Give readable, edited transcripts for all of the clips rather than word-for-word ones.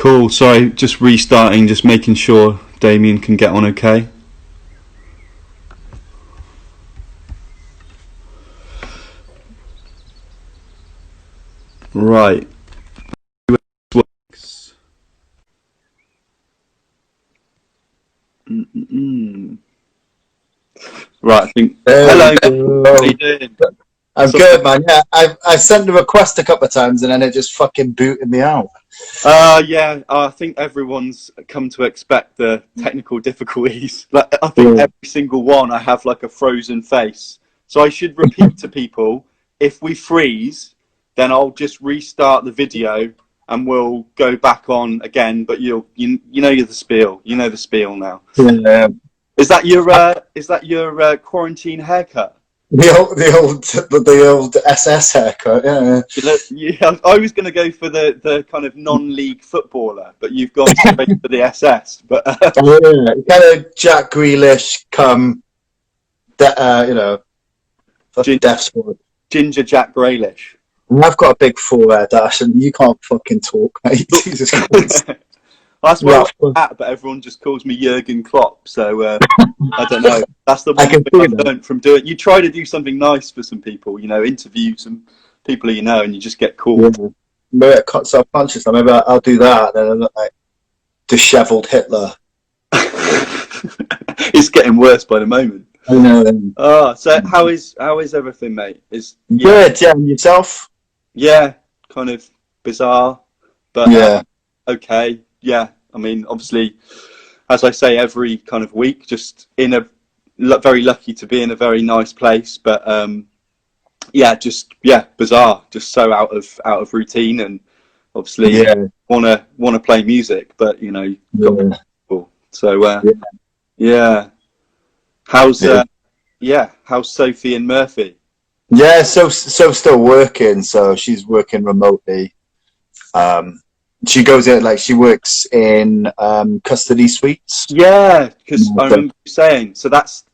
Cool. Sorry, just restarting, just making sure Damien can get on okay. Right. Works. Right, I think. Hello. How are you doing? I'm good, man. Yeah, I've sent the request a couple of times and then it just fucking booted me out. Yeah, I think everyone's come to expect the technical difficulties. Like, I think every single one I have like a frozen face. So I should repeat to people, if we freeze, then I'll just restart the video and we'll go back on again. But you know you're the spiel. You know the spiel now. Yeah. Is that your quarantine haircut? The old SS haircut. Yeah. Yeah, I was going to go for the kind of non-league footballer, but you've gone straight for the SS. But Yeah, kind of Jack Grealish come, death squad. Ginger Jack Grealish. And I've got a big forehead, Ash, and you can't fucking talk, mate. Jesus Christ. That's where I'm at, but everyone just calls me Jurgen Klopp, so I don't know. That's the one thing I've learned from doing. You try to do something nice for some people, interview some people you know, and you just get called. Yeah. Maybe I self-conscious. Maybe I'll do that, and then I look like dishevelled Hitler. It's getting worse by the moment. I know. Oh, so how is everything, mate? Good, yeah, and yourself? Yeah, kind of bizarre, but yeah, okay. Yeah, I mean, obviously, as I say every kind of week, just very lucky to be in a very nice place, but bizarre, just so out of routine, and obviously wanna play music, but people. So yeah, how's Sophie and Murphy? Yeah, so still working. So she's working remotely. She goes in, she works in custody suites. Yeah, because I remember you saying. So that's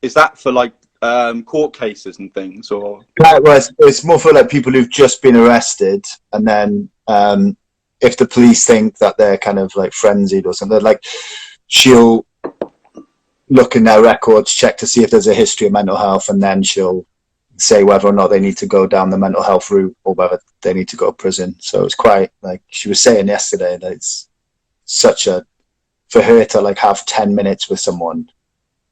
is that for court cases and things, or? Well, it's more for people who've just been arrested, and then if the police think that they're kind of frenzied or something, she'll look in their records, check to see if there's a history of mental health, and then she'll say whether or not they need to go down the mental health route or whether they need to go to prison. So it's quite, she was saying yesterday, that it's for her to have 10 minutes with someone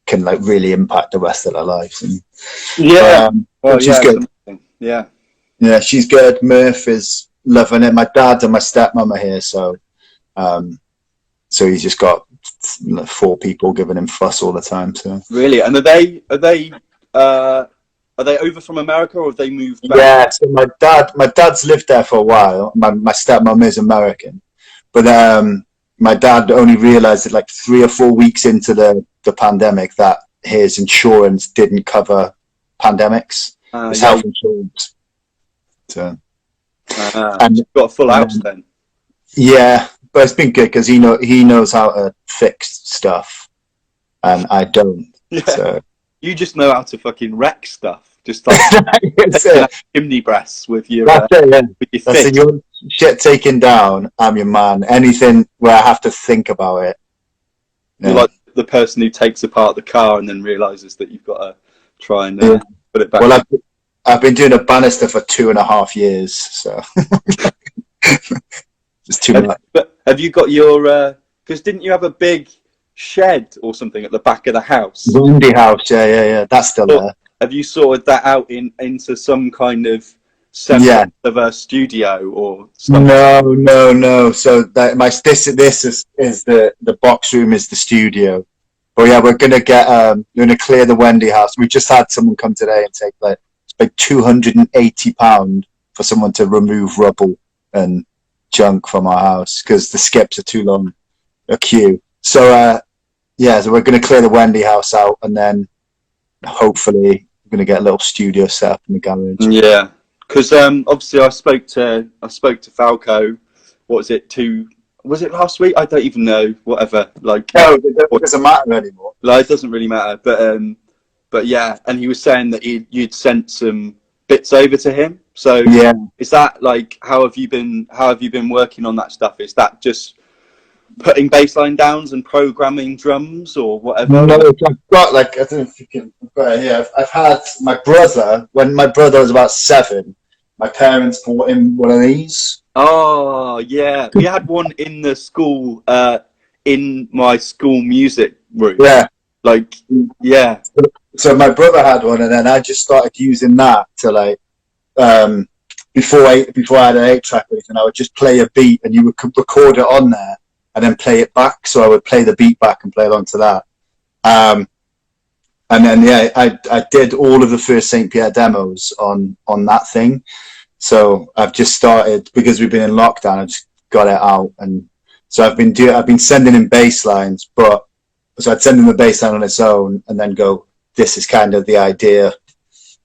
can really impact the rest of their lives. And, she's good. Yeah, she's good. Murph is loving it. My dad and my stepmom are here, so he's just got 4 people giving him fuss all the time. So really, and are they over from America, or have they moved back? Yeah, so my dad's lived there for a while. My stepmom is American, but my dad only realised that 3 or 4 weeks into the pandemic that his insurance didn't cover pandemics. His health insurance. So, and you've got a full house then. Yeah, but it's been good because he knows how to fix stuff, and I don't. Yeah. So. You just know how to fucking wreck stuff. Just chimney breasts with your fist. Your shit taken down, I'm your man. Anything where I have to think about it. You're like the person who takes apart the car and then realises that you've got to try and put it back. Well, I've been doing a banister for 2.5 years, so it's too much. But have you got your? Because didn't you have a big shed or something at the back of the house? Windy house, yeah. That's still there. Have you sorted that out into some kind of semblance of a studio or something? No. So this is the box room is the studio. But yeah, we're gonna clear the Wendy house. We just had someone come today and take it's £280 for someone to remove rubble and junk from our house because the skips are too long a queue. So so we're going to clear the Wendy house out, and then hopefully we're going to get a little studio set up in the garage. Yeah, because obviously I spoke to Falco. What was it? Was it last week? I don't even know. Whatever. No, it doesn't matter anymore. It doesn't really matter. But yeah, and he was saying that you'd sent some bits over to him. So Yeah. is that like, how have you been working on that stuff? Is that just putting bass line downs and programming drums or whatever? No, I've got like, I don't know if you can, I've got it here. I've had my brother, when my brother was about 7, my parents bought him one of these. Oh yeah, we had one in the school, in my school music room. Yeah. Like, yeah. So my brother had one, and then I just started using that to like, before I had an 8-track with it, and I would just play a beat, and you would record it on there, and then play it back. So I would play the beat back and play along to that. And then I did all of the first St. Pierre demos on that thing. So I've just started, because we've been in lockdown, I just got it out, and so I've been sending him bass lines, but so I'd send him the bass line on its own, and then go, this is kind of the idea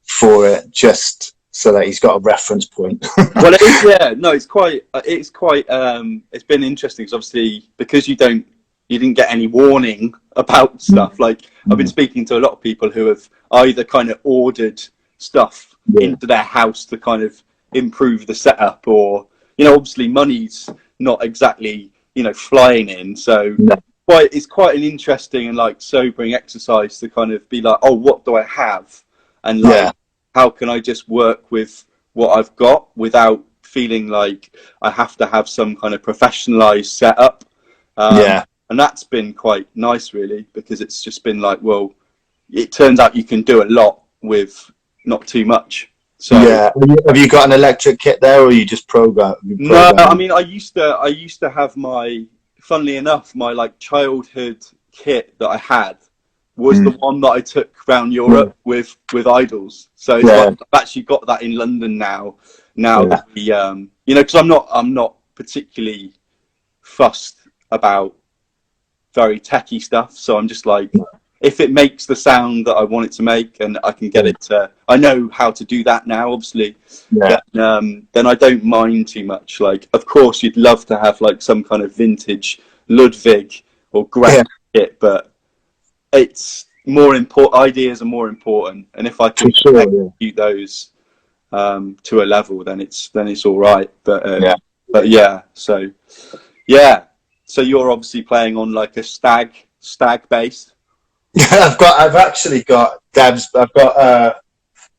for it, just so that he's got a reference point. Well, it is, yeah. No, it's quite. It's been interesting because obviously, because you didn't get any warning about stuff. Like, I've been speaking to a lot of people who have either kind of ordered stuff into their house to kind of improve the setup, or, you know, obviously money's not exactly, you know, flying in, so it's quite an interesting and like sobering exercise to kind of be like, oh, what do I have, and like, how can I just work with what I've got without feeling like I have to have some kind of professionalized setup. And that's been quite nice, really, because it's just been like, well, it turns out you can do a lot with not too much. So yeah, have you got an electric kit there, or you just program? No, I mean, I used to have funnily enough, my like childhood kit that I had was the one that I took around Europe with Idols. So I've actually got that in London now. That we, you know, because I'm not particularly fussed about very techie stuff. So I'm just like, if it makes the sound that I want it to make, and I can get it to, I know how to do that now, obviously, then I don't mind too much. Like, of course, you'd love to have like some kind of vintage Ludwig or Grant kit, but it's more important. Ideas are more important, and if I can execute those to a level, then it's all right. But yeah, so you're obviously playing on like a stag bass. Yeah, I've actually got Deb's. I've got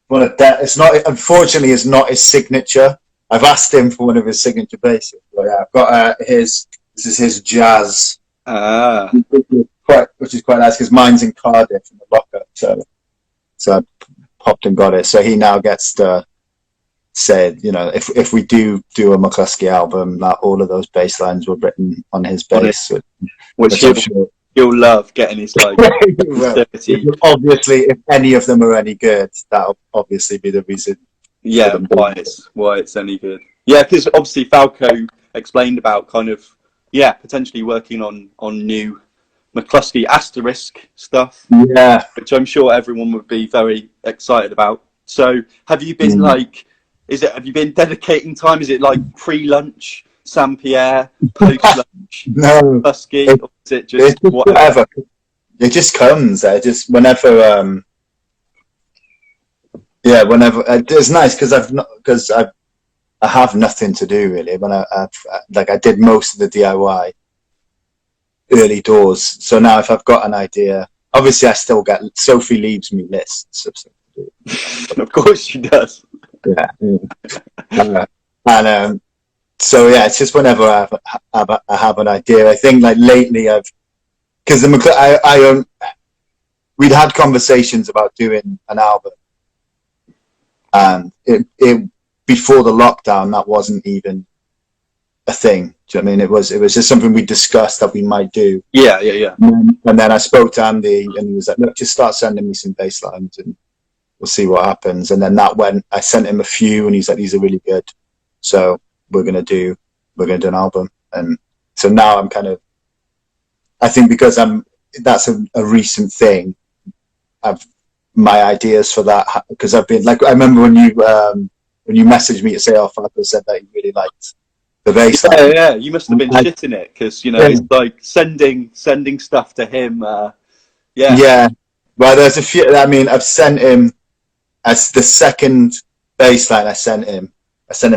one of Deb. It's not, unfortunately, it's not his signature. I've asked him for one of his signature basses. But yeah, I've got his. This is his jazz. Which is quite nice, because mine's in Cardiff in the lockup. So I popped and got it. So he now gets to say, you know, if we do a McCluskey album, that all of those bass lines were written on his bass, which I'm sure you'll love getting his like dirty. Obviously, if any of them are any good, that'll obviously be the reason. Yeah, why it's any good. Yeah, because obviously Falco explained about kind of potentially working on new McCluskey asterisk stuff. Yeah, which I'm sure everyone would be very excited about. So have you been like? Have you been dedicating time? Is it like pre-lunch, St. Pierre, post-lunch, no, McCluskey, or is it just whatever? It just comes. Just whenever. Whenever it's nice, because I have nothing to do really. When I did most of the DIY early doors, so now if I've got an idea, obviously I still get. Sophie leaves me lists of stuff to do. Of course she does. So it's just whenever I have an idea. I think like lately because we'd had conversations about doing an album, and it before the lockdown that wasn't even a thing. Do you know what I mean? It was just something we discussed that we might do. Yeah. And then I spoke to Andy, and he was like, "Look, just start sending me some bass lines and we'll see what happens." And then I sent him a few, and he's like, "These are really good. So we're gonna do an album." And so now I'm kind of, I think because that's a recent thing. My ideas for that, because I've been like, I remember when you messaged me to say, "Oh, Falco said that he really liked the bass line." Yeah, you must have been shitting it, because you know it's like sending stuff to him. Yeah. Well, there's a few. I mean, I've sent him as the second bass line I sent him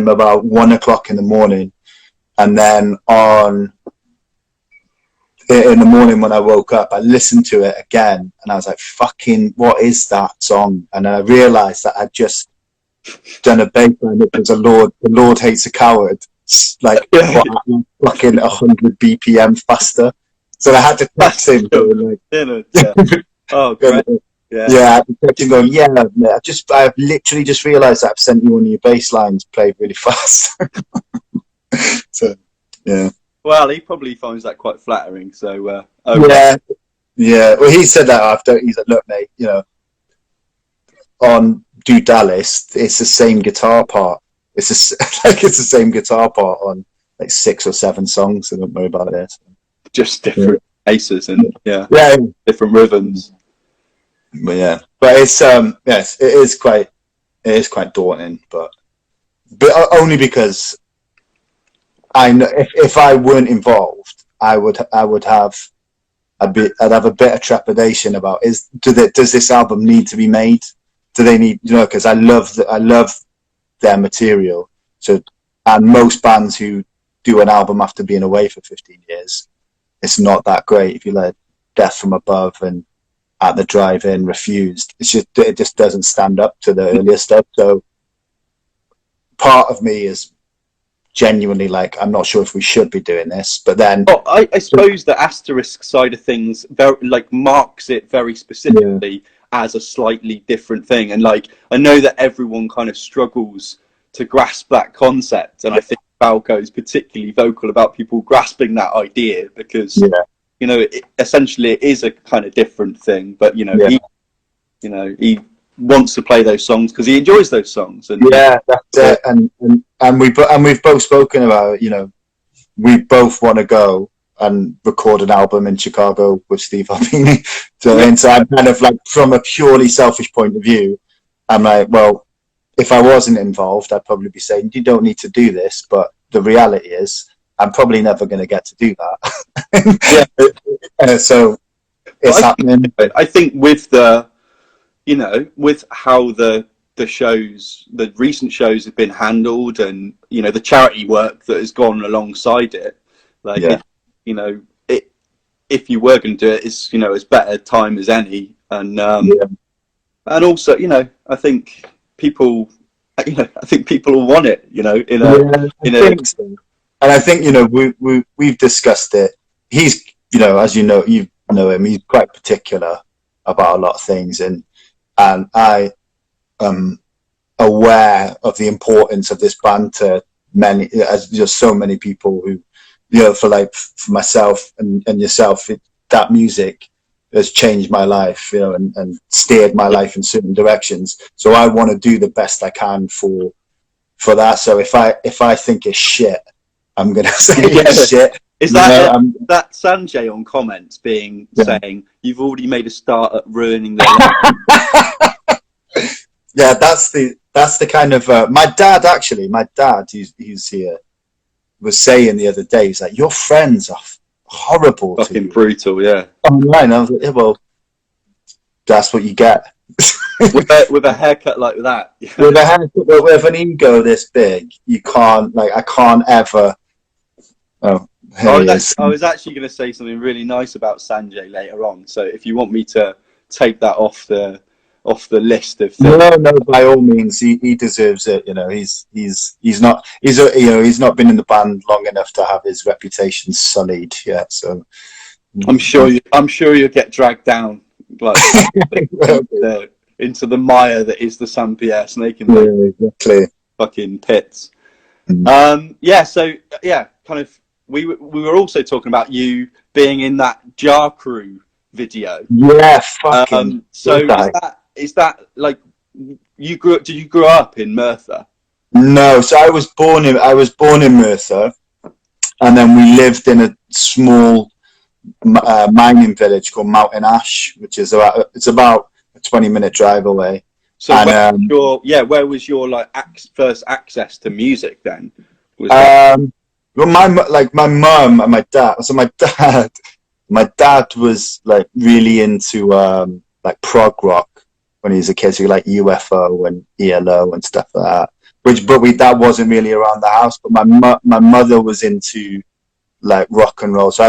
about 1 o'clock in the morning, and then in the morning when I woke up, I listened to it again, and I was like, "Fucking, what is that song?" And then I realised that I'd just done a bass line that was the Lord hates a coward, like fucking 100 BPM faster. So I had to text him, going, like, oh, great. Yeah, I'm going, I've literally just realised that I've sent you one of your bass lines played really fast. So, yeah. Well, he probably finds that quite flattering. So, yeah. Well, he said that after. He's like, "Look, mate, you know, on Do Dallas, it's the same guitar part. It's the same guitar part on like 6 or 7 songs. So don't worry about it. Just different aces and different rhythms." But it's yes, it is quite daunting, but only because I know if I weren't involved, I'd have a bit of trepidation about does this album need to be made? Do they need, because I love their material. So, and most bands who do an album after being away for 15 years, it's not that great. If you let Death from Above and At the Drive-In, Refused, it just doesn't stand up to the earlier stuff. So part of me is genuinely like, I'm not sure if we should be doing this, but then I suppose the asterisk side of things marks it very specifically as a slightly different thing, and like I know that everyone kind of struggles to grasp that concept, and I think Falco is particularly vocal about people grasping that idea because essentially it is a kind of different thing, but he wants to play those songs because he enjoys those songs, and that's it. And we've both spoken about it. We both want to go and record an album in Chicago with Steve Albini. So I'm kind of like, from a purely selfish point of view, I'm like, well, if I wasn't involved, I'd probably be saying, you don't need to do this, but the reality is I'm probably never going to get to do that. So it's happening. I think with with how the recent shows have been handled, and the charity work that has gone alongside it, if you were going to do it, it's as better time as any, and also I think people will want it, and I think we've discussed it. He's as you know him, he's quite particular about a lot of things, and I am aware of the importance of this band to many, as just so many people who, for myself and yourself, that music has changed my life, and steered my life in certain directions. So I want to do the best I can for that. So if I think it's shit, I'm gonna say it's shit. Is that that Sanjay on comments saying you've already made a start at ruining their life? Yeah, that's the kind of my dad who's here was saying the other day, he's like, your friends are horrible, fucking brutal, online. I was like, well, that's what you get. with a haircut like that. With a haircut, with an ego this big, you can't, I can't ever. I was actually going to say something really nice about Sanjay later on. So if you want me to take that off the list of things. No, by all means, he deserves it. He's not been in the band long enough to have his reputation sullied yet. So I'm sure you'll get dragged down into the mire that is the Saint-Pierre Snake and fucking pits. Kind of. We were also talking about you being in that Jar Crew video. Yeah, fucking. So is that like did you grow up in Merthyr? No, so I was born in Merthyr, and then we lived in a small mining village called Mountain Ash, which is about a 20-minute drive away. So where was your first access to music then? Well, my mum and my dad. So my dad was really into prog rock, when he was a kid, so like UFO and ELO and stuff like that. That wasn't really around the house. But my mother was into like rock and roll, so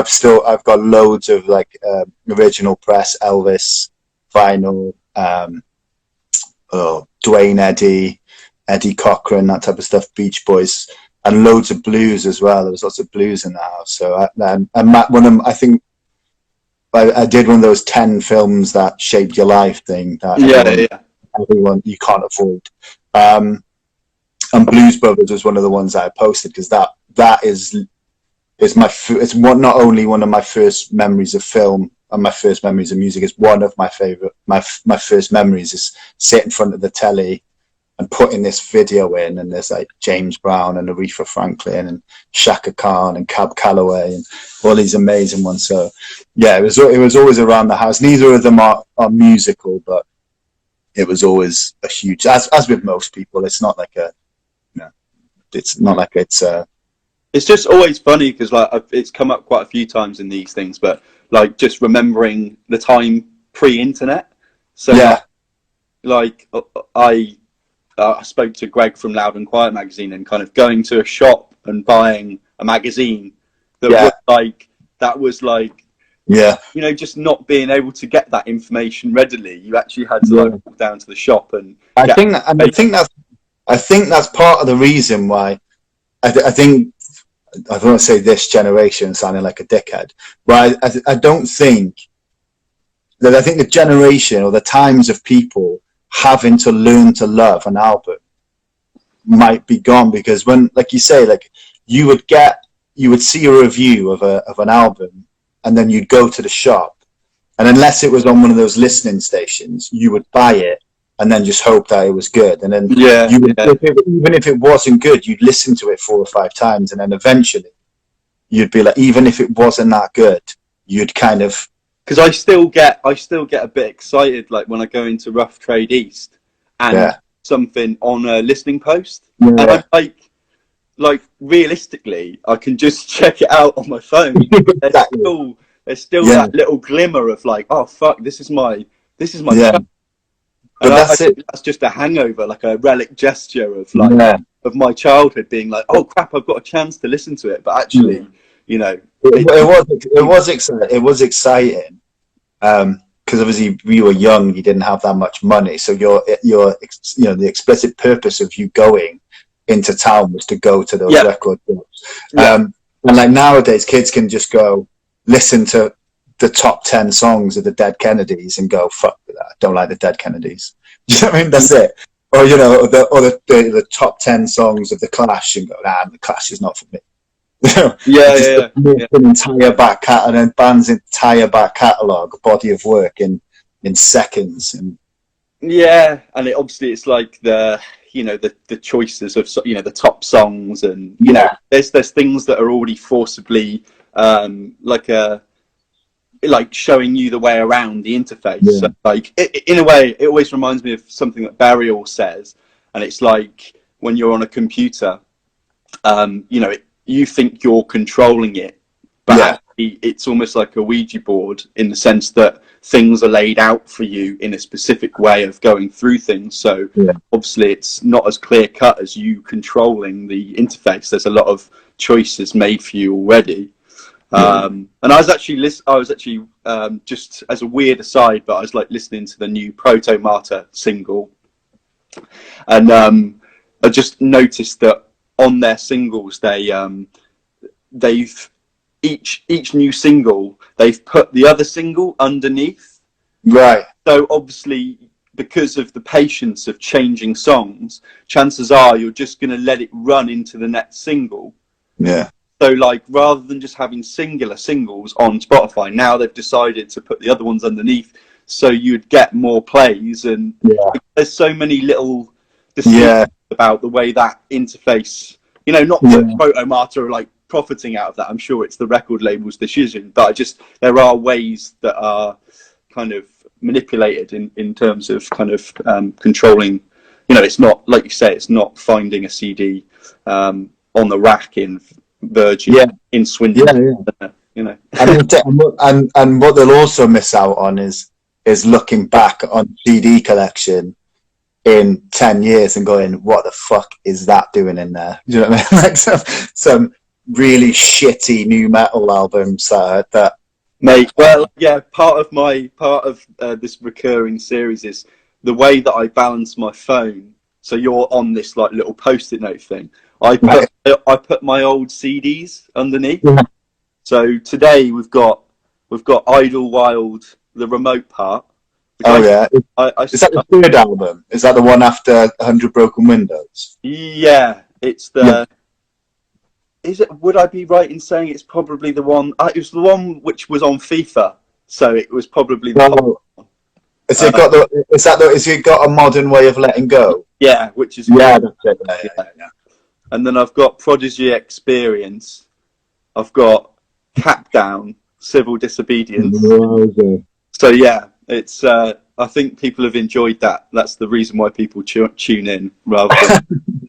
I've got loads of like original press Elvis vinyl, Dwayne Eddie Cochran, that type of stuff, Beach Boys, and loads of blues as well. There was lots of blues in the house. So I think I did one of those 10 films that shaped your life thing. That everyone you can't avoid. And Blues Brothers was one of the ones that I posted, because that is it's not only one of my first memories of film and my first memories of music. It's one of my favorite. My first memories is sit in front of the telly and putting this video in, and there's like James Brown and Aretha Franklin and Shaka Khan and Cab Calloway and all these amazing ones. So yeah, it was always around the house. Neither of them are musical, but it was always a huge, as with most people, it's not like it's not like it's just always funny, because like it's come up quite a few times in these things, but like just remembering the time pre-internet. So yeah, like I spoke to Greg from Loud and Quiet magazine, and kind of going to a shop and buying a magazine that was like just not being able to get that information readily. You actually had to like walk down to the shop and I think that's part of the reason why I don't want to say this generation sounding like a dickhead, but I don't think that, I think the generation or the times of people having to learn to love an album might be gone, because when, like you say, like you would see a review of an album, and then you'd go to the shop, and unless it was on one of those listening stations, you would buy it and then just hope that it was good. And then even if it wasn't good, you'd listen to it 4 or 5 times, and then eventually you'd be like, even if it wasn't that good, you'd kind of, because I still get a bit excited, like when I go into Rough Trade East and something on a listening post, and I'm like realistically, I can just check it out on my phone. There's still that little glimmer of like, oh fuck, this is my chance. And I think that's just a hangover, like a relic gesture of like of my childhood being like, oh crap, I've got a chance to listen to it, but actually, it was exciting, because obviously we were young, you didn't have that much money, so the explicit purpose of you going into town was to go to those record shops. And like nowadays, kids can just go listen to the top 10 songs of the Dead Kennedys and go, fuck that, I don't like the Dead Kennedys. Do you know what I mean? That's it. Or the top 10 songs of the Clash and go, nah, the Clash is not for me. An entire back and then band's entire back catalogue, body of work in seconds. And and it's like the choices of the top songs, and there's things that are already forcibly like showing you the way around the interface. So like in a way, it always reminds me of something that Burial says, and it's like when you're on a computer, you think you're controlling it, but actually it's almost like a Ouija board, in the sense that things are laid out for you in a specific way of going through things. So obviously it's not as clear cut as you controlling the interface. There's a lot of choices made for you already. And I was actually just as a weird aside, but I was like listening to the new Proto Martyr single, and I just noticed that on their singles they've each new single, they've put the other single underneath. Right. So obviously, because of the patience of changing songs, chances are you're just going to let it run into the next single. Yeah. So like, rather than just having singular singles on Spotify, now they've decided to put the other ones underneath, so you'd get more plays. And there's so many little decisions about the way that interface, not that Proto Martyr are like profiting out of that. I'm sure it's the record label's decision, but there are ways that are kind of manipulated in terms of kind of controlling. It's not, like you say, it's not finding a CD on the rack in Virgin in Swindon. And what they'll also miss out on is is looking back on CD collection in 10 years and going, what the fuck is that doing in there? Do you know what I mean? Like some really shitty new metal albums that Mate, well, yeah, part of this recurring series is the way that I balance my phone. So you're on this like little post-it note thing. I put my old CDs underneath. Yeah. So today we've got Idlewild, the remote part. Oh yeah, Is that the third album? Is that the one after 100 Broken Windows? Yeah, it's the. Yeah. Is it? Would I be right in saying it's probably the one? It was the one which was on FIFA, so it was probably the. Well, has it got Has it got a modern way of letting go? Yeah, which is that's it. Yeah. And then I've got Prodigy Experience. I've got Cap Down, Civil Disobedience. So yeah, it's. I think people have enjoyed that. That's the reason why people tune in rather than.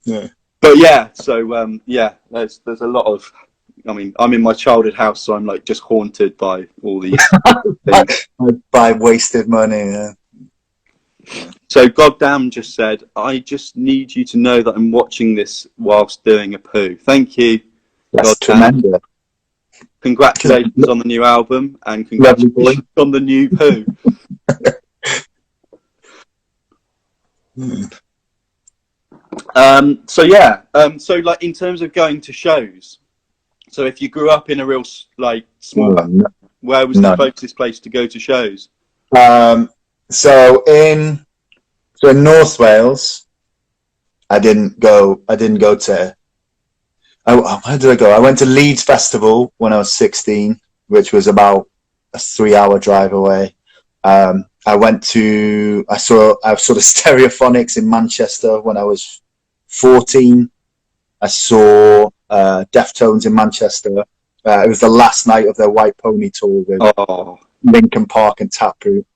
Yeah. But yeah, so yeah, there's a lot of. I mean, I'm in my childhood house, so I'm like just haunted by all these things. By wasted money. Yeah. So Goddamn just said, I just need you to know that I'm watching this whilst doing a poo. Thank you. That's tremendous. Congratulations on the new album and congratulations on the new poo. So yeah, so like in terms of going to shows, so if you grew up in a real like small, where was the closest place to go to shows? So in North Wales, I didn't go to. Where did I go? I went to Leeds Festival when I was 16, which was about a 3-hour drive away. I saw sort of Stereophonics in Manchester when I was 14. I saw Deftones in Manchester. It was the last night of their White Pony tour with Linkin Park and Taproot.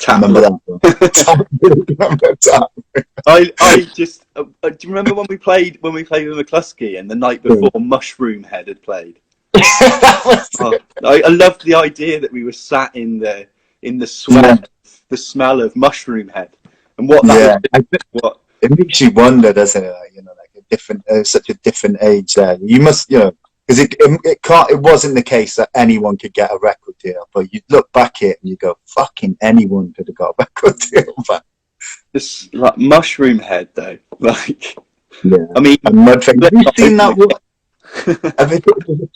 I remember that. I just do you remember when we played with McCluskey and the night before Mushroom Head had played? I loved the idea that we were sat in the sweat, the smell of Mushroom Head, and what that was. It makes you wonder, doesn't it? Like, like a different, such a different age there. You must, because it wasn't the case that anyone could get a record deal, but you look back at it and you go, fucking anyone could have got a record deal. But this like Mushroom Head though, like I mean, Mudfang. Have you seen that one?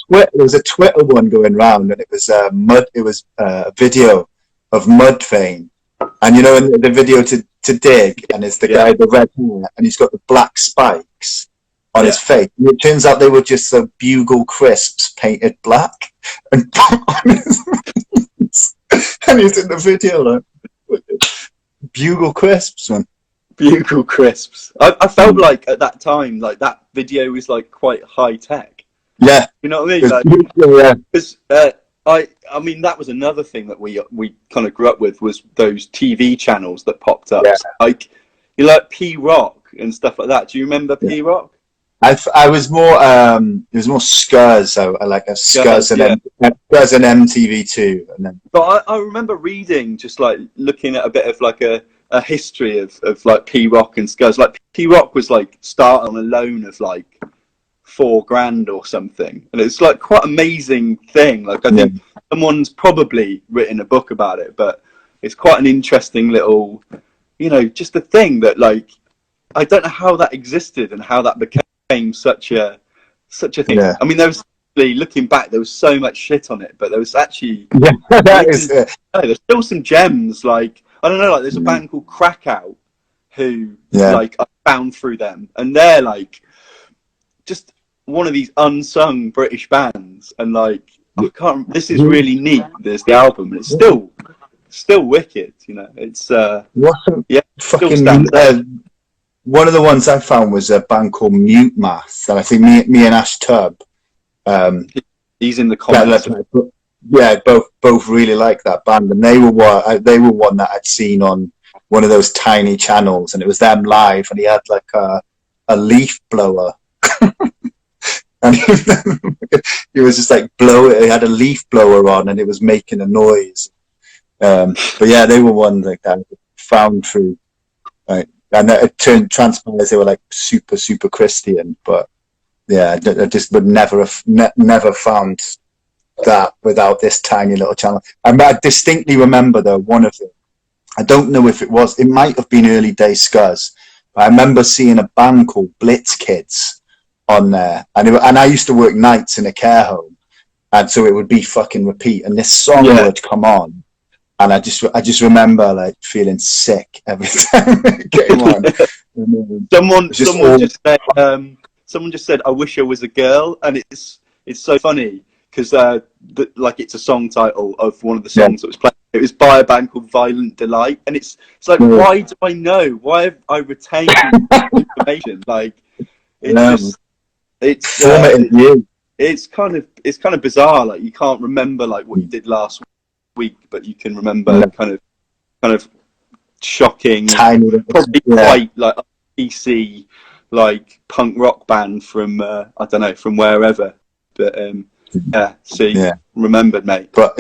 There was a Twitter one going round, and it was a video of Mudfang, and in the video to Dig, and it's the guy with the red hair, and he's got the black spikes on his face. And it turns out they were just Bugle Crisps painted black, and and he's in the video like Bugle Crisps, man. Bugle Crisps. I felt like at that time, like that video was like quite high tech. Yeah, you know what I mean? Because I mean that was another thing that we kind of grew up with was those TV channels that popped up, like P Rock and stuff like that. Do you remember P Rock? I was more it was more Skurs, so I like Skurs and MTV2, and then. But I remember reading, just like looking at a bit of like a history of like P Rock and Skurs. Like P Rock was like start on a loan of like $4,000 or something, and it's like quite amazing thing. Like I think someone's probably written a book about it, but it's quite an interesting little, just a thing that like I don't know how that existed and how that became such a thing. Yeah. I mean, looking back, there was so much shit on it, but there was actually there's still some gems. Like I don't know, like there's a band called Krakow who like I found through them, and they're like just one of these unsung British bands, and like this is really neat. There's the album, and it's still wicked. It's fucking. One of the ones I found was a band called Mute Math, and I think me and Ash Tubb. He's in the comments. Both really like that band, and they were one that I'd seen on one of those tiny channels, and it was them live, and he had like a leaf blower. And he was just like he had a leaf blower on, and it was making a noise. But yeah, they were one like that found through, right? And it transpires they were like super Christian, but yeah, I just would never have never found that without this tiny little channel. I distinctly remember though one of them. I don't know if it might have been early day Scuzz, but I remember seeing a band called Blitz Kids on there, and I used to work nights in a care home, and so it would be fucking repeat, and this song would come on. And I just remember like feeling sick every time it came on. Someone just said, "I wish I was a girl," and it's so funny because like it's a song title of one of the songs that was played. It was by a band called Violent Delight, and it's like, why do I know? Why have I retained information? Like it's kind of bizarre. Like you can't remember like what you did last week, but you can remember kind of shocking, probably quite like PC like punk rock band from I don't know, from wherever, but remembered, mate. But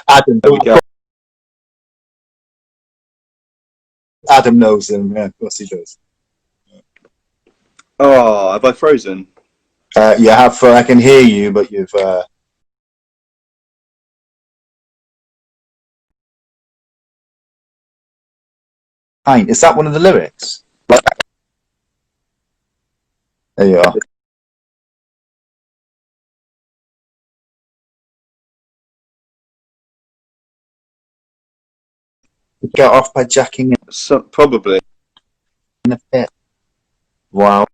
Adam, there we go. Adam knows them. Yeah, of course he does. Oh, have I frozen? You have. I can hear you, but you've. Is that one of the lyrics? There you are. Get off by jacking it. So, probably. In a pit. Wow.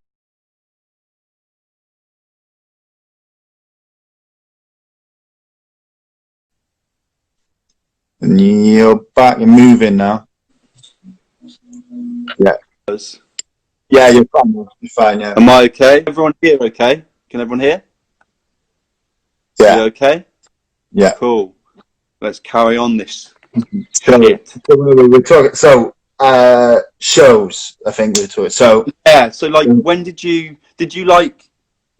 And you're back. You're moving now. Yeah. Yeah, you're fine. You're fine. Yeah. Am I okay? Everyone here okay? Can everyone hear? Yeah. You okay? Yeah. Cool. Let's carry on this. We're talking. So shows. I think we're talking. So yeah. So like, when did you like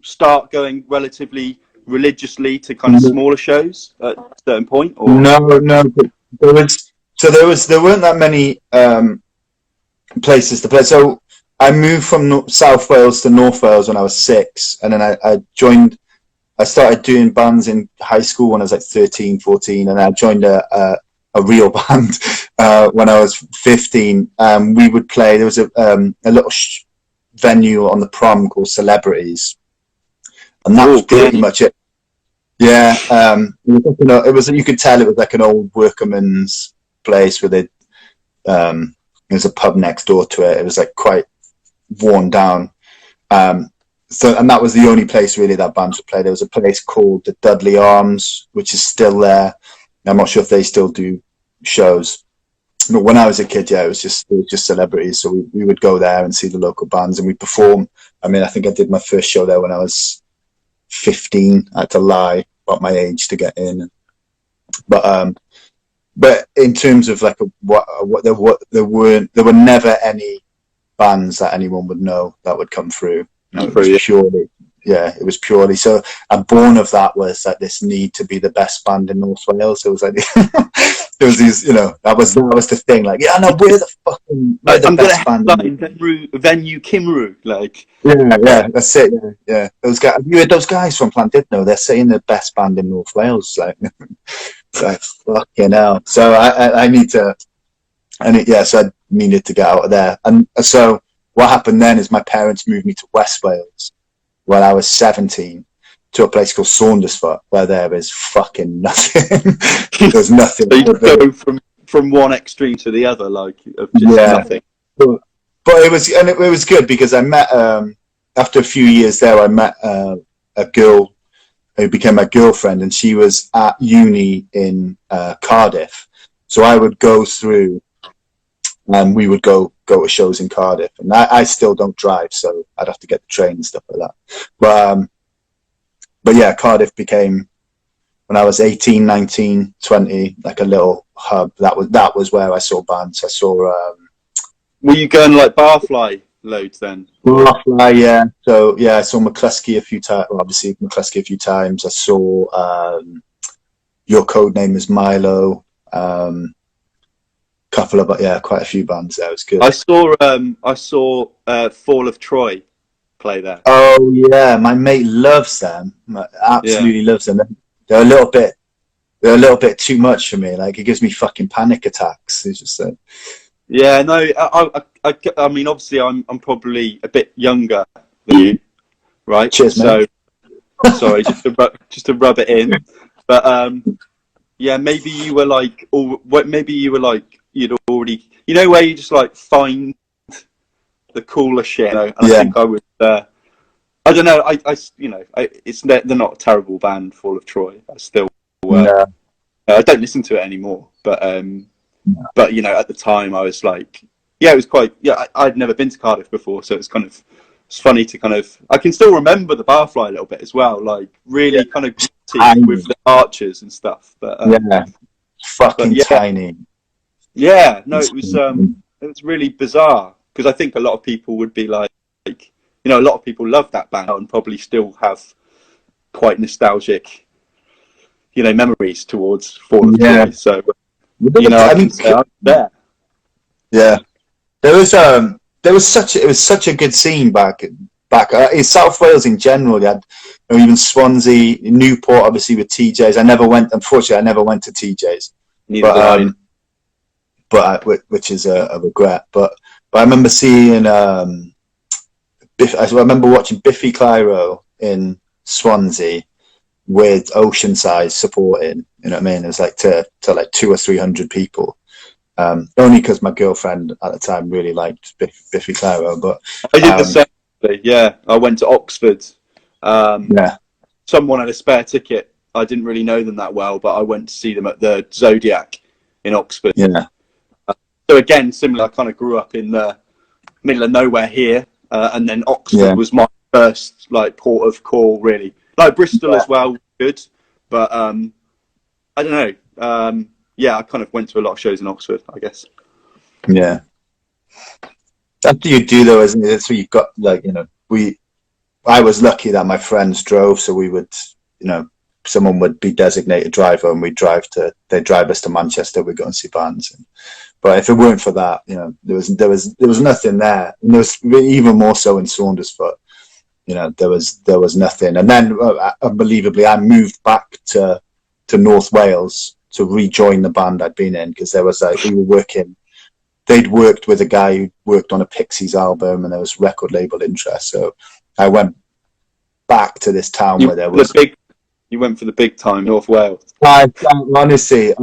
start going relatively religiously to kind of smaller shows at a certain point? Or? No. There weren't that many places to play. So I moved from South Wales to North Wales when I was 6, and then I started doing bands in high school when I was like 13, 14, and I joined a real band when I was 15. We would play. There was a little venue on the prom called Celebrities, and that was pretty much it. Yeah, it was. You could tell it was like an old workman's place with it. There's a pub next door to it. It was like quite worn down. So, and that was the only place really that bands would play. There was a place called the Dudley Arms, which is still there. I'm not sure if they still do shows. But when I was a kid, yeah, it was just Celebrities. So we would go there and see the local bands, and we'd perform. I mean, I think I did my first show there when I was 15. I had to lie about my age to get in. But in terms of like there were never any bands that anyone would know that would come through. It was purely so. And born of that was like this need to be the best band in North Wales. It was like there was these, that was the thing. Like, yeah, no, we're the best band. Venue Kimru, like. Yeah, that's it. Yeah. Those guys. You heard those guys from Llandudno? They're saying the best band in North Wales. Like, it's like fucking hell. So I need to, so I needed to get out of there. And so what happened then is my parents moved me to West Wales when I was 17 to a place called Saundersfoot, where there is fucking nothing. There's nothing. So you go from one extreme to the other, like of just nothing. But it was good because I met after a few years there. I met a girl who became my girlfriend, and she was at uni in Cardiff. So I would go through, and we would go to shows in Cardiff. And I still don't drive, so I'd have to get the train and stuff like that. But yeah, Cardiff became, when I was 18, 19, 20, like a little hub. That was where I saw bands. I saw. Were you going like Barfly loads then? Barfly, yeah. So yeah, I saw mclusky a few times. Well, obviously mclusky a few times. I saw Your Code Name Is Milo. Couple of quite a few bands there. It was good. I saw Fall of Troy play there. Oh yeah, my mate loves them. Absolutely loves them. They're a little bit too much for me. Like, it gives me fucking panic attacks. It's just like, yeah, no, I mean, obviously, I'm probably a bit younger than you, right? Cheers, mate. So, sorry, just to rub it in, but yeah, maybe you were like, you'd already, where you just like find the cooler shit. And I think I was, I don't know, they're not a terrible band, Fall of Troy. I still, I don't listen to it anymore, but at the time I was like, it was quite, I'd never been to Cardiff before, so it's funny to kind of, I can still remember the Barfly a little bit as well, like really kind of gritty with the arches and stuff. But fucking tiny. Yeah, no, it was really bizarre, because I think a lot of people would be like, a lot of people love that band and probably still have quite nostalgic, memories towards Fall of Troy. So, I mean, I'm there. Yeah, it was such a good scene back in South Wales in general. You had even Swansea, Newport, obviously with TJ's. Unfortunately, I never went to TJ's. Which is a regret. But I remember seeing, I remember watching Biffy Clyro in Swansea with Oceanside supporting. You know what I mean? It was like to like 200 or 300 people. Only because my girlfriend at the time really liked Biffy Clyro. But I did the same. Yeah, I went to Oxford. Someone had a spare ticket. I didn't really know them that well, but I went to see them at the Zodiac in Oxford. Yeah. So again, similar. I kind of grew up in the middle of nowhere here, and then Oxford was my first like port of call, really. Like Bristol as well, good, but I don't know. I kind of went to a lot of shows in Oxford, I guess. Yeah, that's what you do though, isn't it? That's what you've got. Like, I was lucky that my friends drove, so we would, someone would be designated driver, and they'd drive us to Manchester. We'd go and see bands. But if it weren't for that, there was nothing there. And there was even more so in Saundersfoot. There was nothing. And then, unbelievably, I moved back to North Wales to rejoin the band I'd been in, because there was they'd worked with a guy who worked on a Pixies album, and there was record label interest. So I went back to this town where there was you went for the big time, North Wales. Honestly, it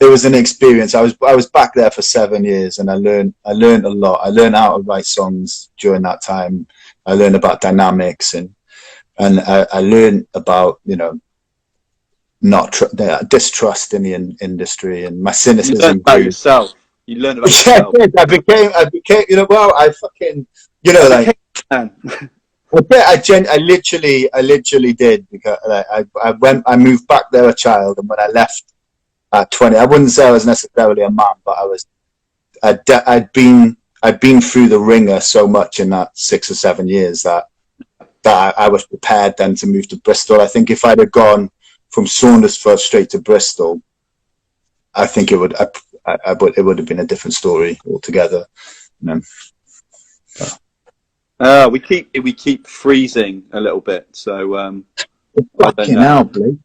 was an experience. I was back there for 7 years, and I learned a lot. I learned how to write songs during that time. I learned about dynamics, and I learned about distrust in the industry, and my cynicism. You learned about yourself. You learned about yourself. I became. I fucking. I literally did, because I moved back there a child, and when I left at 20, I wouldn't say I was necessarily a man, but I'd been through the ringer so much in that 6 or 7 years that I was prepared then to move to Bristol. I think if I'd have gone from Saundersfoot straight to Bristol, I think it would have been a different story altogether. We keep freezing a little bit, so fucking hell, Blake.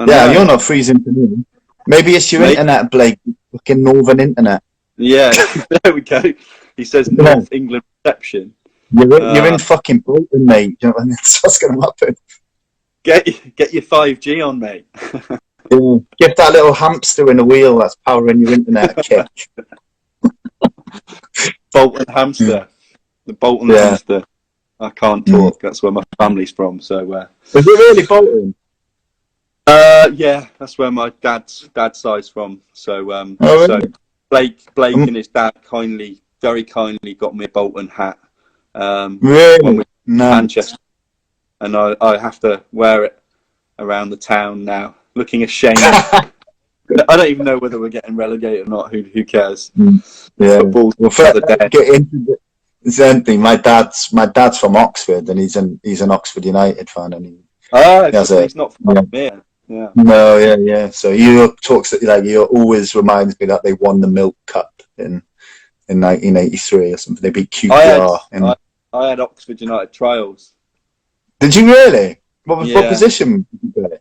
Yeah, you're not freezing to me. Maybe it's your internet, Blake. Fucking northern internet. Yeah, there we go. He says North England reception. You're in fucking Bolton, mate. You know what I mean? That's what's going to happen. Get your 5G on, mate. Yeah. Get that little hamster in the wheel that's powering your internet kick. Bolton hamster. The Bolton hamster. I can't talk. That's where my family's from. So. Is it really Bolton? Yeah, that's where my dad's side's from. So, really? So Blake and his dad very kindly got me a Bolton hat. Really? When we were in Manchester, and I have to wear it around the town now, looking ashamed. I don't even know whether we're getting relegated or not. Who cares? Yeah. Football's Certainly, my dad's from Oxford, and he's an Oxford United fan, and Ah, he has so a he's not from yeah. here. Yeah. No, yeah. So he talks like he always reminds me that they won the Milk Cup in 1983 or something. They beat I had QPR. I, I had Oxford United trials. Did you really? What Yeah. position did you play?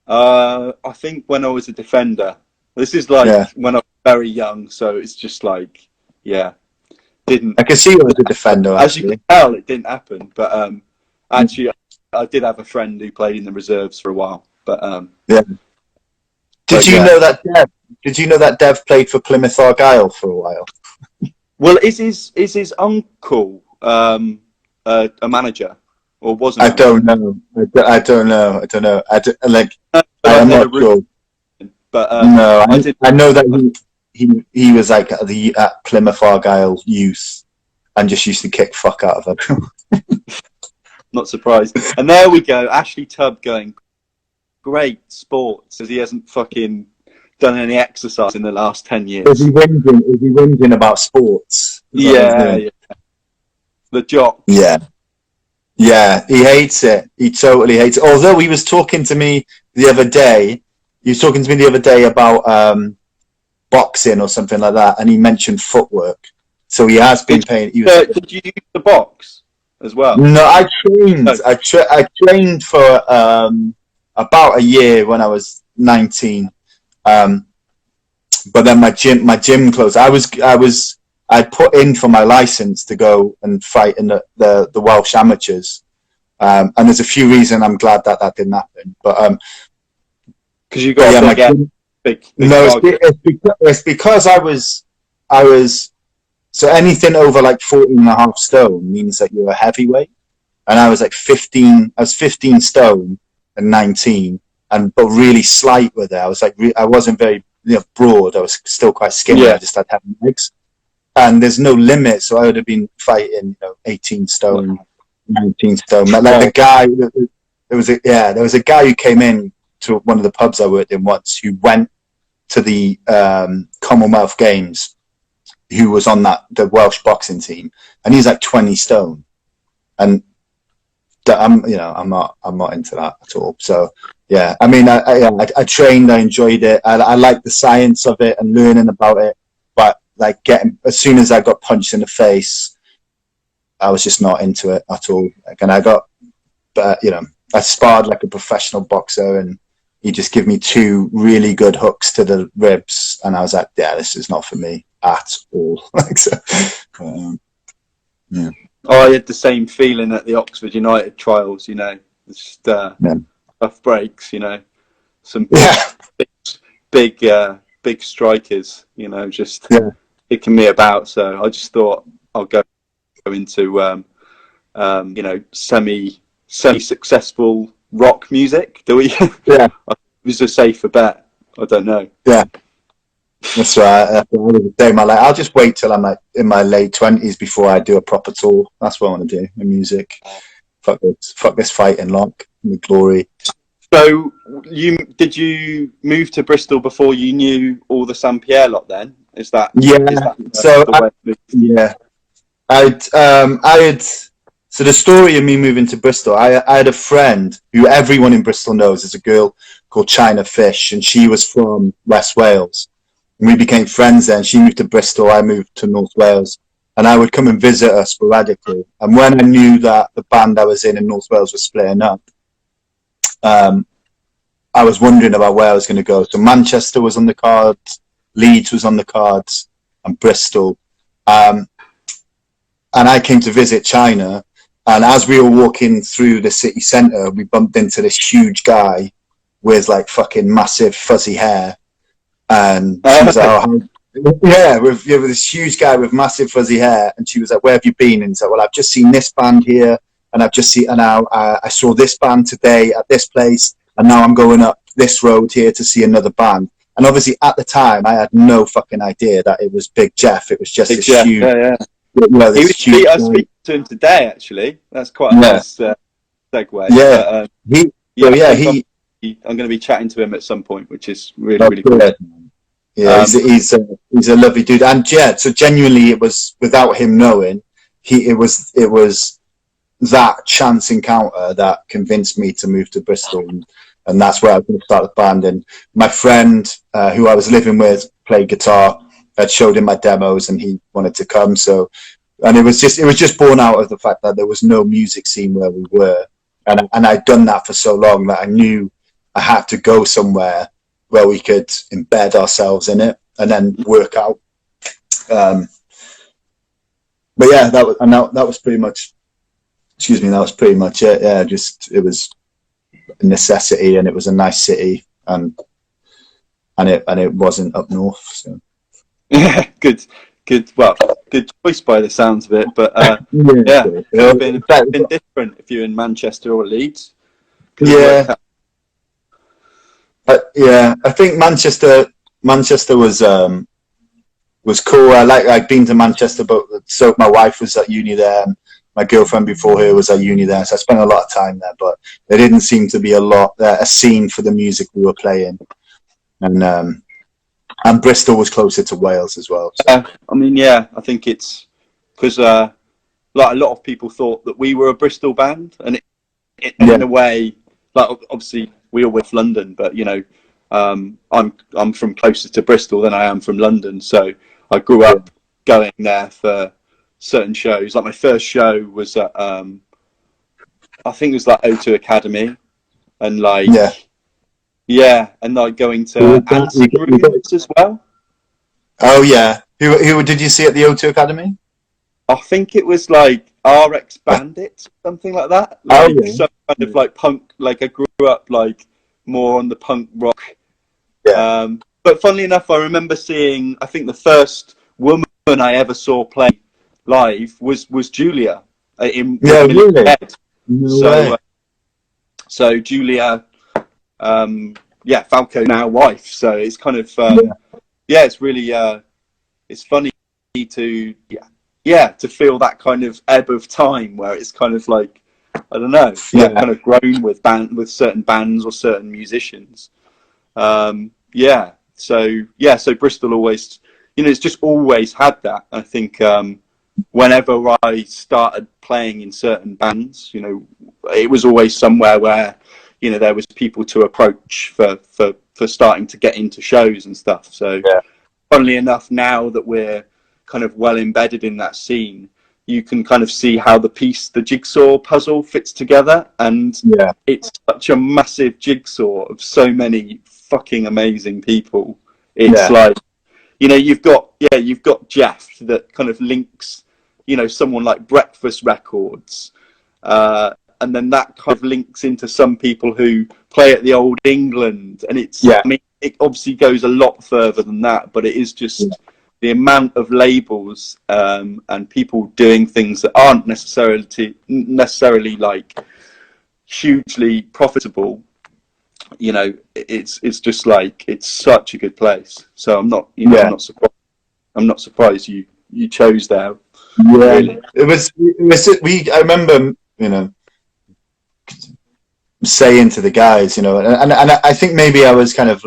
I think when I was a defender. This is like Yeah, when I was very young, so it's just like, yeah, didn't. I can see you as a defender As you can actually. tell, it didn't happen. But actually, I did have a friend who played in the reserves for a while. Yeah. Did But you yeah. know that Dev? Did you know that Dev played for Plymouth Argyle for a while? Well, is his uncle a manager or was a I manager? don't know. I don't know. Like, I feel I like am they had a not room, sure. but No, I did. I know that he was like at Plymouth Argyle youth and just used to kick fuck out of everyone. Not surprised. And there we go. Ashley Tubb going great sports as he hasn't fucking done any exercise in the last 10 Is he years. whinging? Is he whinging about sports? Is that what he's Yeah, doing? yeah. The jock. Yeah. Yeah, he hates it. He totally hates it. Although he was talking to me the other day, about boxing or something like that, and he mentioned footwork. So he has been Did paying. He was did you use the box as well? no, I trained. No. I trained for about a year when I was 19. But then my gym closed. I put in for my license to go and fight in the Welsh amateurs. And there's a few reasons I'm glad that didn't happen. But Because you got yeah, big no, target. it's because I was so anything over like 14.5 stone means that you're a heavyweight, and I was like 15. I was 15 stone and 19, but really slight with it. I was like I wasn't very broad. I was still quite skinny. Yeah. I just had heavy legs, and there's no limit. So I would have been fighting 18 stone, 19 stone. Like the guy, there was a guy who came in to one of the pubs I worked in once, who went to the Commonwealth Games, who was on the Welsh boxing team, and he's like 20 stone, and I'm not into that at all. So yeah, I mean, I trained, I enjoyed it, I liked the science of it and learning about it, but like as soon as I got punched in the face, I was just not into it at all. Like, and I sparred like a professional boxer, and he just gave me 2 really good hooks to the ribs, and I was like, yeah, this is not for me at all. Like, so, yeah. I had the same feeling at the Oxford United trials. Just tough breaks. Some big strikers. Just kicking me about. So I just thought I'll go into semi successful rock music. Do we? Yeah. It was a safer bet. I don't know. Yeah. That's right. I'll just wait till I'm like in my late 20s before I do a proper tour. That's what I want to do in music. Fuck this fighting lot, the glory. So did you move to Bristol before you knew all the St Pierre lot? Then is that So the story of me moving to Bristol, I had a friend who everyone in Bristol knows is a girl called China Fish, and she was from West Wales. And we became friends then. She moved to Bristol, I moved to North Wales, and I would come and visit her sporadically. And when I knew that the band I was in North Wales was splitting up, I was wondering about where I was going to go. So Manchester was on the cards, Leeds was on the cards, and Bristol. And I came to visit China, and as we were walking through the city centre, we bumped into this huge guy with like fucking massive fuzzy hair. And she was like, with this huge guy with massive fuzzy hair. And she was like, where have you been? And he's like, well, I've just seen this band here, and I saw this band today at this place, and now I'm going up this road here to see another band. And obviously at the time, I had no fucking idea that it was Big Jeff. It was just this huge... Yeah. I speak to him today, actually. That's quite a nice segue. Yeah. But, I'm going to be chatting to him at some point, which is really cool. Yeah, he's a lovely dude, and so genuinely, it was without him knowing. it was that chance encounter that convinced me to move to Bristol, and that's where I was going to start the band. And my friend who I was living with played guitar. I'd showed him my demos, and he wanted to come. So, and it was just born out of the fact that there was no music scene where we were, and I'd done that for so long that I knew I had to go somewhere where we could embed ourselves in it and then work out. But yeah, that was pretty much. Excuse me, that was pretty much it. Yeah, it was a necessity, and it was a nice city, and it wasn't up north. So. Yeah, good. Well, good choice by the sounds of it. But yeah, it would have been different if you're in Manchester or Leeds. Yeah, yeah. I think Manchester was cool. I'd been to Manchester, but so my wife was at uni there. And my girlfriend before her was at uni there, so I spent a lot of time there. But there didn't seem to be a scene for the music we were playing, and Bristol was closer to Wales as well. So. I mean, yeah, I think it's because like a lot of people thought that we were a Bristol band, and in a way, like obviously we all with London, but you know, I'm from closer to Bristol than I am from London, so I grew up going there for certain shows. Like my first show was at I think it was like O2 Academy, and like and like going to Answer Groups as well. Oh yeah, who did you see at the O2 Academy? I think it was like RX Bandits, something like that. Like some kind of like punk. Like I grew up like more on the punk rock. Yeah. But funnily enough, I remember seeing. I think the first woman I ever saw play live was Julia in really? Head. So Julia, Falco now wife. So it's kind of it's really it's funny to to feel that kind of ebb of time where it's kind of like I don't know, kind of grown with certain bands or certain musicians. So Bristol always, it's just always had that. I think whenever I started playing in certain bands, it was always somewhere where, there was people to approach for starting to get into shows and stuff. So funnily enough, now that we're kind of well embedded in that scene, you can kind of see how the jigsaw puzzle fits together. And it's such a massive jigsaw of so many fucking amazing people. It's like, you've got Jeff that kind of links, someone like Breakfast Records, and then that kind of links into some people who play at the Old England, and it's I mean, it obviously goes a lot further than that, but it is just the amount of labels and people doing things that aren't necessarily like hugely profitable. It's just like it's such a good place. So I'm not surprised. I'm not surprised you chose there. Yeah, really. It was. I remember, saying to the guys, and I think maybe I was kind of,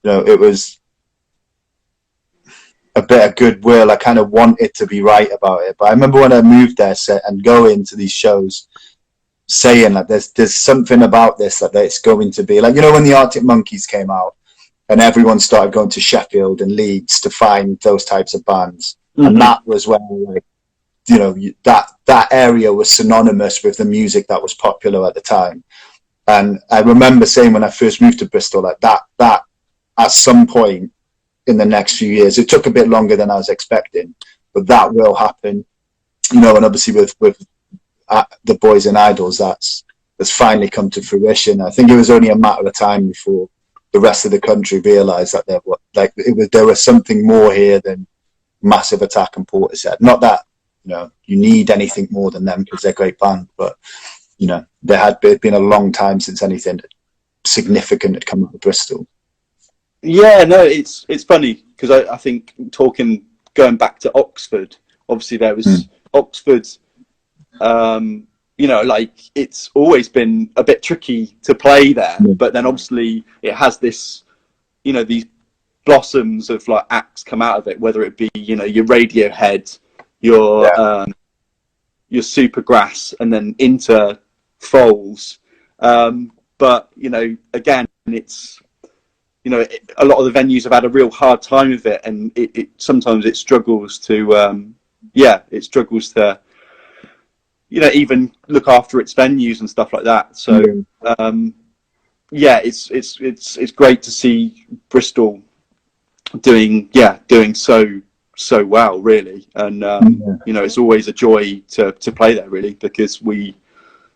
it was a bit of goodwill. I kind of wanted to be right about it, but I remember when I moved there and going to these shows, saying like there's something about this that it's going to be like, when the Arctic Monkeys came out and everyone started going to Sheffield and Leeds to find those types of bands, and that was when like, that area was synonymous with the music that was popular at the time. And I remember saying when I first moved to Bristol, like that at some point in the next few years, it took a bit longer than I was expecting, but that will happen, and obviously with the Boys and Idols, that's finally come to fruition. I think it was only a matter of time before the rest of the country realised that there was something more here than Massive Attack and Portishead. Not that you need anything more than them because they're a great band, but there had been a long time since anything significant had come out of Bristol. Yeah, no, it's funny because I think going back to Oxford, obviously there was Oxford. Like it's always been a bit tricky to play there, but then obviously it has this, these blossoms of like acts come out of it, whether it be your Radiohead, your your super grass and then into foals. But you know, again, it's, you know, a lot of the venues have had a real hard time with it, and it sometimes it struggles to it struggles to, you know, even look after its venues and stuff like that. So it's great to see Bristol doing so well, really. And you know, it's always a joy to play there, really, because we,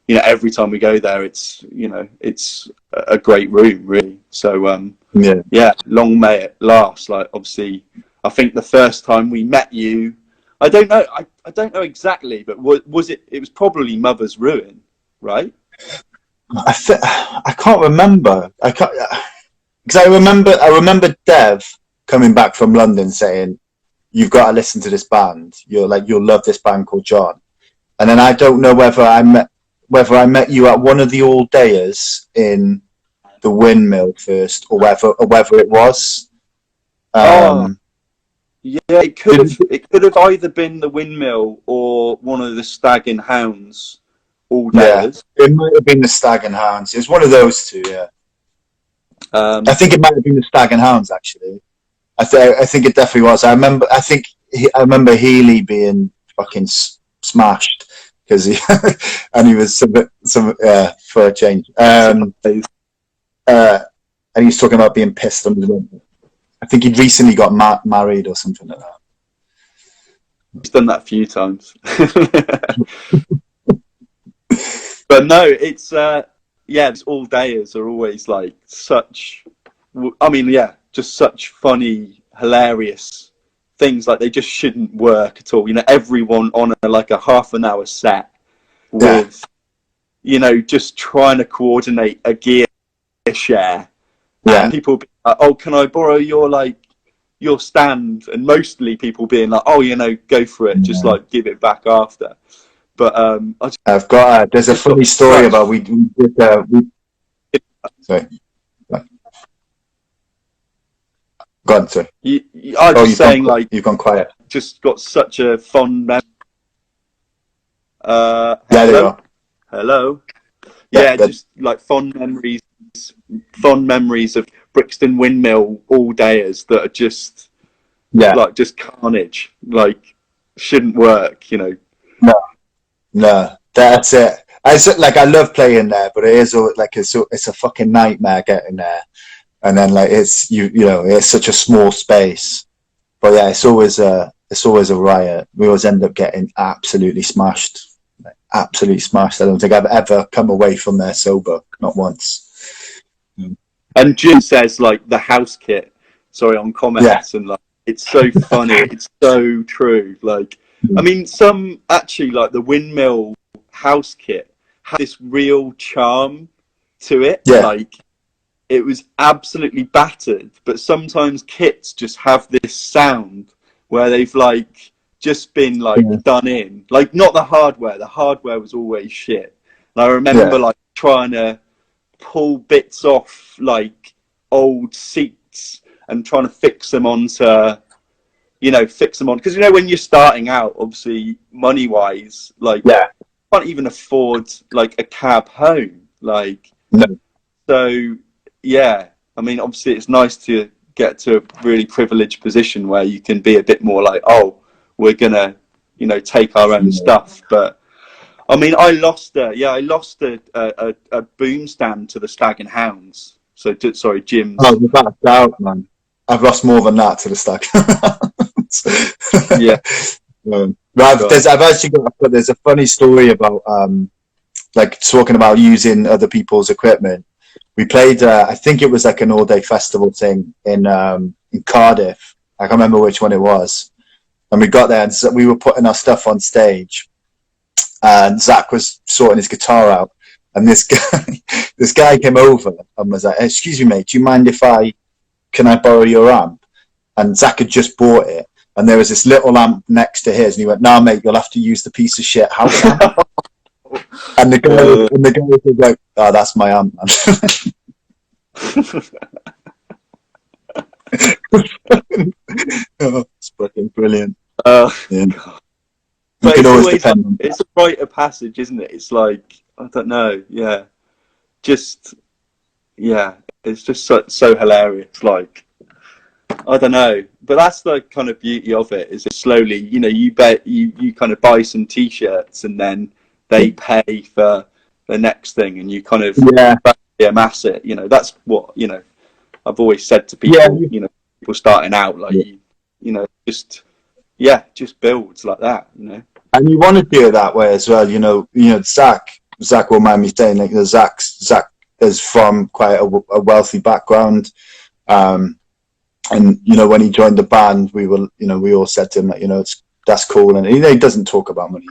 you know, every time we go there, it's, you know, it's a great room, really. So long may it last. Like, obviously, I think the first time we met you, I don't know exactly, but was it was probably Mother's Ruin, right? I can't remember. Because I remember Dev coming back from London saying, "You've got to listen to this band. You'll love this band called John." And then I don't know whether I met you at one of the all dayers in the Windmill first, or whether it was. Yeah, it could have either been the Windmill or one of the Stag and Hounds all days. Yeah, it might have been the Stag and Hounds. It was one of those two. Yeah, I think it might have been the Stag and Hounds, actually. I think it definitely was. I remember Healy being fucking smashed because he he was some for a change. And he was talking about being pissed on the. I think he'd recently got married or something like that. He's done that a few times. But no, it's these all dayers are always like such. I mean, just such funny, hilarious things. Like, they just shouldn't work at all. You know, everyone on a half an hour set with, you know, just trying to coordinate a gear share. Yeah. And people be like, "Oh, can I borrow your stand?" And mostly people being like, "Oh, you know, go for it. Just like give it back after." But I've got there's a funny story about we sorry. Go on, sir. I was saying, like, you've gone quiet. Just got such a fond memory. Hello. Yeah, just like fond memories of Brixton Windmill all dayers that are just like just carnage. Like, shouldn't work, you know. No, that's it. I love playing there, but it is like it's a fucking nightmare getting there. And then like it's you know, it's such a small space. But yeah, it's always a riot. We always end up getting absolutely smashed. Like, absolutely smashed. I don't think I've ever come away from there sober, not once. And Jim says, like, the house kit, on comments, and like, it's so funny. It's so true. Like, I mean, some actually, like, the Windmill house kit had this real charm to it. Yeah. Like, it was absolutely battered, but sometimes kits just have this sound where they've like just been like done in. Like, not the hardware. The hardware was always shit. And I remember like trying to pull bits off like old seats and trying to fix them onto, you know, because, you know, when you're starting out, obviously money wise, like you can't even afford like a cab home. Like, so yeah, I mean, obviously it's nice to get to a really privileged position where you can be a bit more like, oh, we're gonna, you know, take our own stuff. But I mean, I lost a boom stand to the Stag and Hounds. So sorry, Jim's. Oh, that's out, man. I've lost more than that to the Stag. Yeah. I've actually got. There's a funny story about like talking about using other people's equipment. We played, I think it was like an all-day festival thing in Cardiff. I can't remember which one it was. And we got there and we were putting our stuff on stage. And Zach was sorting his guitar out. And this guy came over and was like, "Excuse me, mate, do you mind can I borrow your amp?" And Zach had just bought it. And there was this little amp next to his. And he went, "Nah, mate, you'll have to use the piece of shit house amp." And the guy was like, "Oh, that's my amp, man." Oh, it's fucking brilliant. Yeah. You But can it's always always depend on that. it's a rite of passage, isn't it? It's like, I don't know, yeah, just yeah, it's just so hilarious. Like, I don't know, but that's the kind of beauty of it. Is it slowly, you kind of buy some t-shirts and then they pay for the next thing, and you kind of Yeah, amass it. That's what I've always said to yeah, people. People starting out, like just just builds like that. and you want to do it that way as well. Zach will mind me saying, like, Zach is from quite a wealthy background, and when he joined the band, we all said to him that that's cool, and he doesn't talk about money.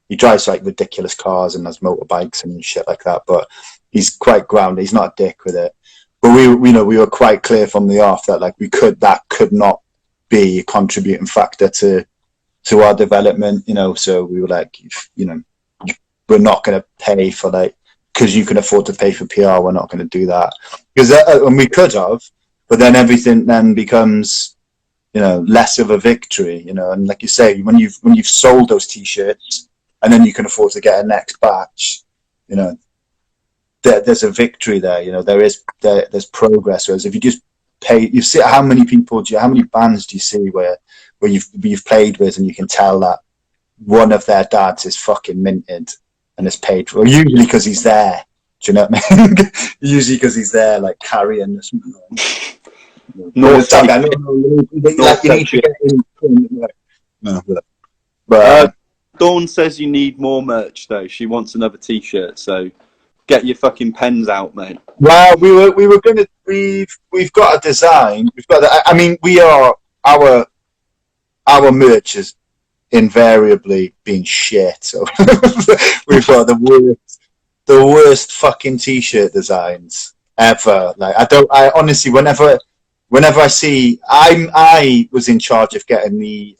He drives like ridiculous cars and has motorbikes and shit like that, but he's quite grounded. He's not a dick with it. But we were quite clear from the off that that could not be a contributing factor to our development. So we were like, we're not going to pay for because you can afford to pay for PR. We're not going to do that and we could have, but then everything then becomes less of a victory. And like you say, when you've sold those t-shirts and then you can afford to get a next batch, there's a victory there. There's progress. Whereas if you just pay, you see how many bands do you see where you've played with, and you can tell that one of their dads is fucking minted and is paid for, usually because he's there. Do you know what I mean? Usually because he's there, like carrying something. North like you need to get in. No, but Dawn says you need more merch though. She wants another t-shirt, so get your fucking pens out, mate. Well, we were gonna. We've got a design. Our merch has invariably been shit. So we've got the worst fucking t-shirt designs ever. Like, I honestly, whenever I see, I was in charge of getting the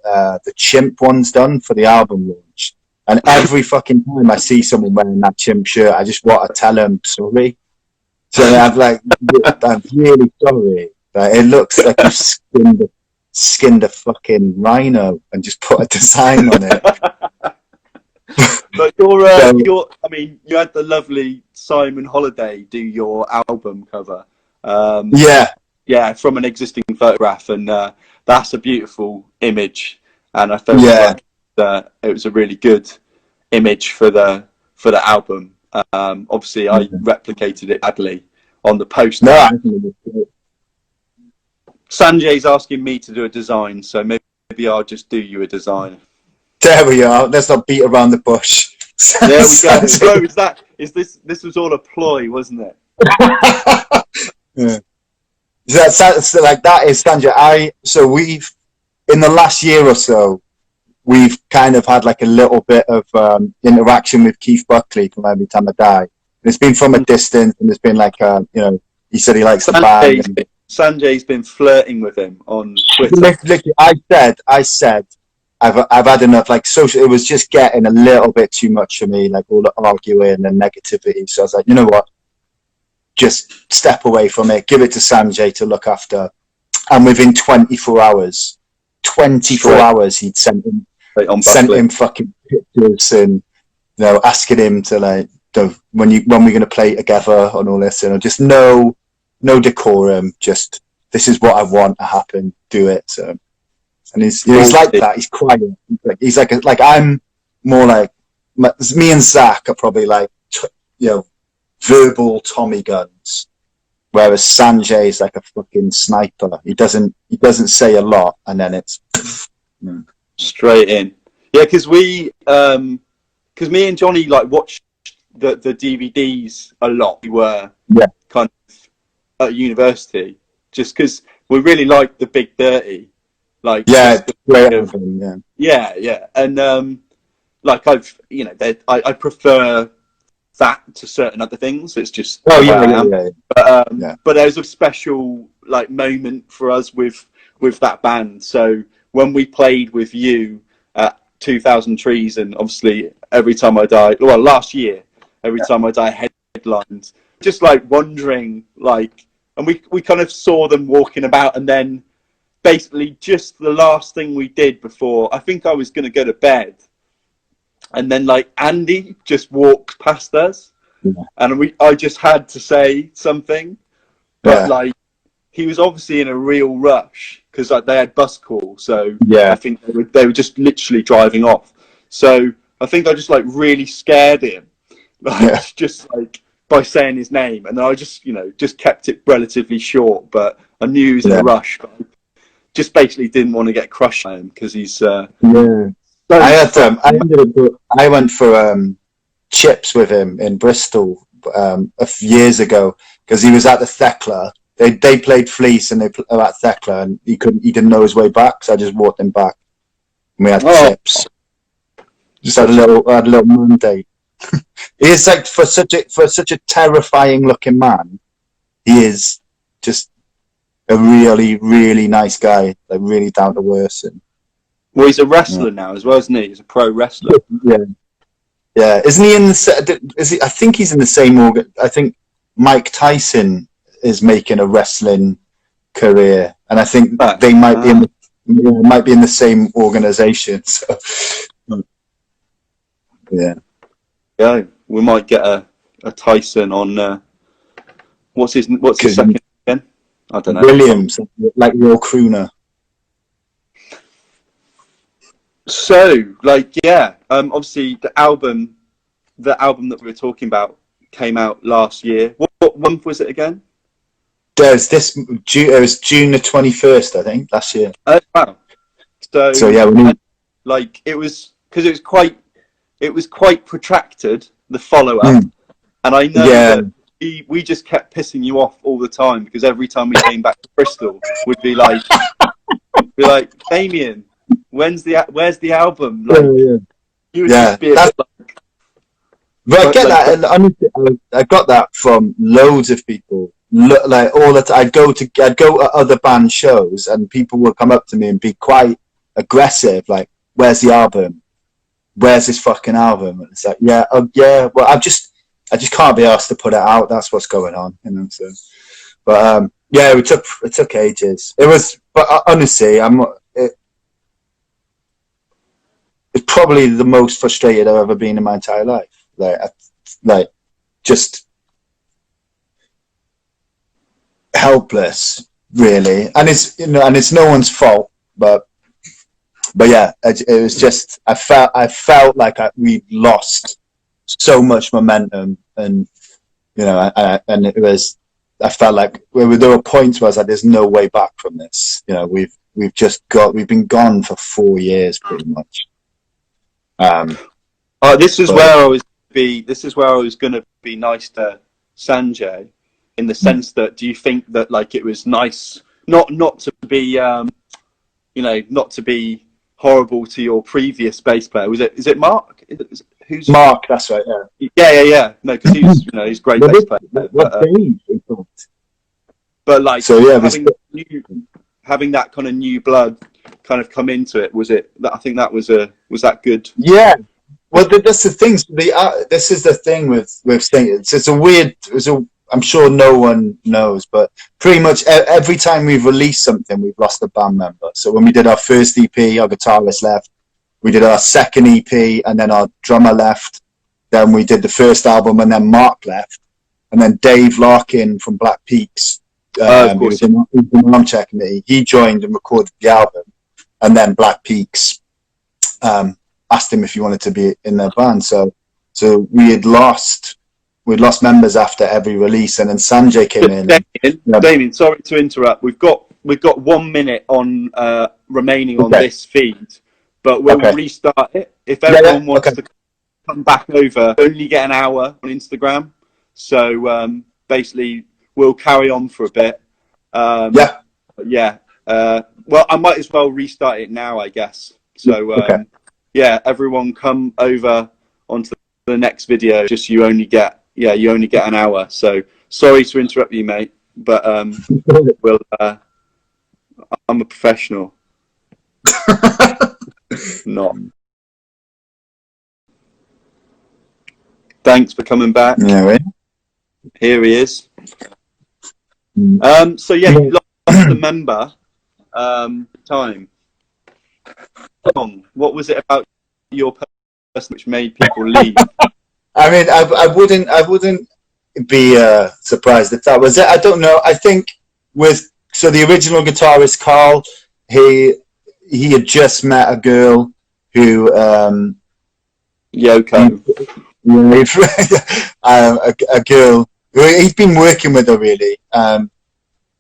chimp ones done for the album launch, and every fucking time I see someone wearing that chimp shirt, I just want to tell them sorry. So I'm really sorry. It looks like you've skinned a fucking rhino and just put a design on it. But you had the lovely Simon Holiday do your album cover. Yeah, from an existing photograph, and that's a beautiful image. And I felt like it was a really good image for the album. Obviously, I replicated it badly on the poster. No, Sanjay's asking me to do a design, so maybe I'll just do you a design. There we are. Let's not beat around the bush. There we go. Bro, this was all a ploy, wasn't it? Yeah. So like that is Sanjay. So we've, in the last year or so, we've kind of had like a little bit of interaction with Keith Buckley from Every Time I Die. And it's been from a distance, and it's been like, he said he likes the band. Sanjay's been flirting with him on Twitter. Literally, I said, I've had enough. Like, social, it was just getting a little bit too much for me, like all the arguing and negativity. So I was like, you know what? Just step away from it. Give it to Sanjay to look after. And within 24 hours, he'd sent him fucking pictures and asking him to like, when we're going to play together on all this, and just no decorum. Just, this is what I want to happen. Do it. So, and he's like that. He's quiet. He's like I'm more like me and Zach are probably like verbal Tommy guns, whereas Sanjay's like a fucking sniper. He doesn't say a lot, and then it's straight in. Yeah, because me and Johnny like watched the DVDs a lot. We were kind of at university, just because we really liked the Big Dirty. Like, and like I prefer that to certain other things. It's just But there's a special like moment for us with that band. So when we played with you at 2000 Trees, and obviously Every Time I Die, well, last year, Every Time I Die headlines, just like wondering, like, and we kind of saw them walking about, and then. Basically, just the last thing we did before, I think I was going to go to bed, and then like Andy just walked past us, and I just had to say something, but like he was obviously in a real rush because like, they had bus call, so I think they were just literally driving off. So I think I just like really scared him, like just like by saying his name, and then I just just kept it relatively short. But I knew he was in a rush. But I just basically didn't want to get crushed by him because he's. I went for chips with him in Bristol a few years ago because he was at the Thekla. They played Fleece and they were at Thekla, and he didn't know his way back, so I just walked him back. And we had chips. Just had a little moon date. He is like for such a terrifying looking man. He is just a really, really nice guy, like really down to earth. Well, he's a wrestler now as well, isn't he? He's a pro wrestler. Yeah. Isn't he in the? Is he? I think he's in the same organ. I think Mike Tyson is making a wrestling career, and I think they might be in the same organization. So, yeah, we might get a Tyson on. What's his second again? I don't know. Williams, like your crooner. So, obviously the album that we were talking about came out last year. What month was it again? It was June the 21st, I think, last year. Wow. So yeah, like it was because it was quite protracted, the follow up, and I know that we just kept pissing you off all the time because every time we came back to Bristol, we'd be like, Damien, where's the album? Like, you would just be a bit like. But I get that, and honestly, I got that from loads of people. Like all that, I'd go to other band shows, and people would come up to me and be quite aggressive, like, "Where's the album? Where's this fucking album?" And it's like, well, I just can't be asked to put it out. That's what's going on, So, but it took ages. It was, but honestly, it's probably the most frustrated I've ever been in my entire life. Like just helpless, really, and it's no one's fault, but yeah, it was just I felt like we lost so much momentum, and and it was, I felt like there were points where I was like, there's no way back from this. We've been gone for 4 years pretty much. This is where I was going to be nice to Sanjay, in the sense that, do you think that like it was nice not to be not to be horrible to your previous bass player? Is it Mark? Who's Mark? That's right. Yeah. No, because he's he's a great bass player. But like, so having that kind of new blood kind of come into it, was that good? Yeah. Well, that's the thing. This is the thing with singing. I'm sure no one knows, but pretty much every time we've released something, we've lost a band member. So when we did our first EP, our guitarist left. We did our second EP, and then our drummer left. Then we did the first album, and then Mark left. And then Dave Larkin from Black Peaks, he was in the Armchair Committee. He joined and recorded the album. And then Black Peaks asked him if he wanted to be in their band. So we'd lost members after every release, and then Sanjay came in. Damien, sorry to interrupt. We've got 1 minute on remaining on this feed, but we'll restart it. If everyone wants to come back over, only get an hour on Instagram. So basically, we'll carry on for a bit. Well, I might as well restart it now, I guess. So everyone come over onto the next video. Just you only get an hour. So sorry to interrupt you, mate, but I'm a professional. Not. Thanks for coming back. Yeah, here he is. So yeah, you lost the member. Time. What was it about your which made people leave. I mean, I wouldn't be surprised if that was it. I don't know. I think so the original guitarist Carl, he had just met a girl who Yoko. A girl who he's been working with her really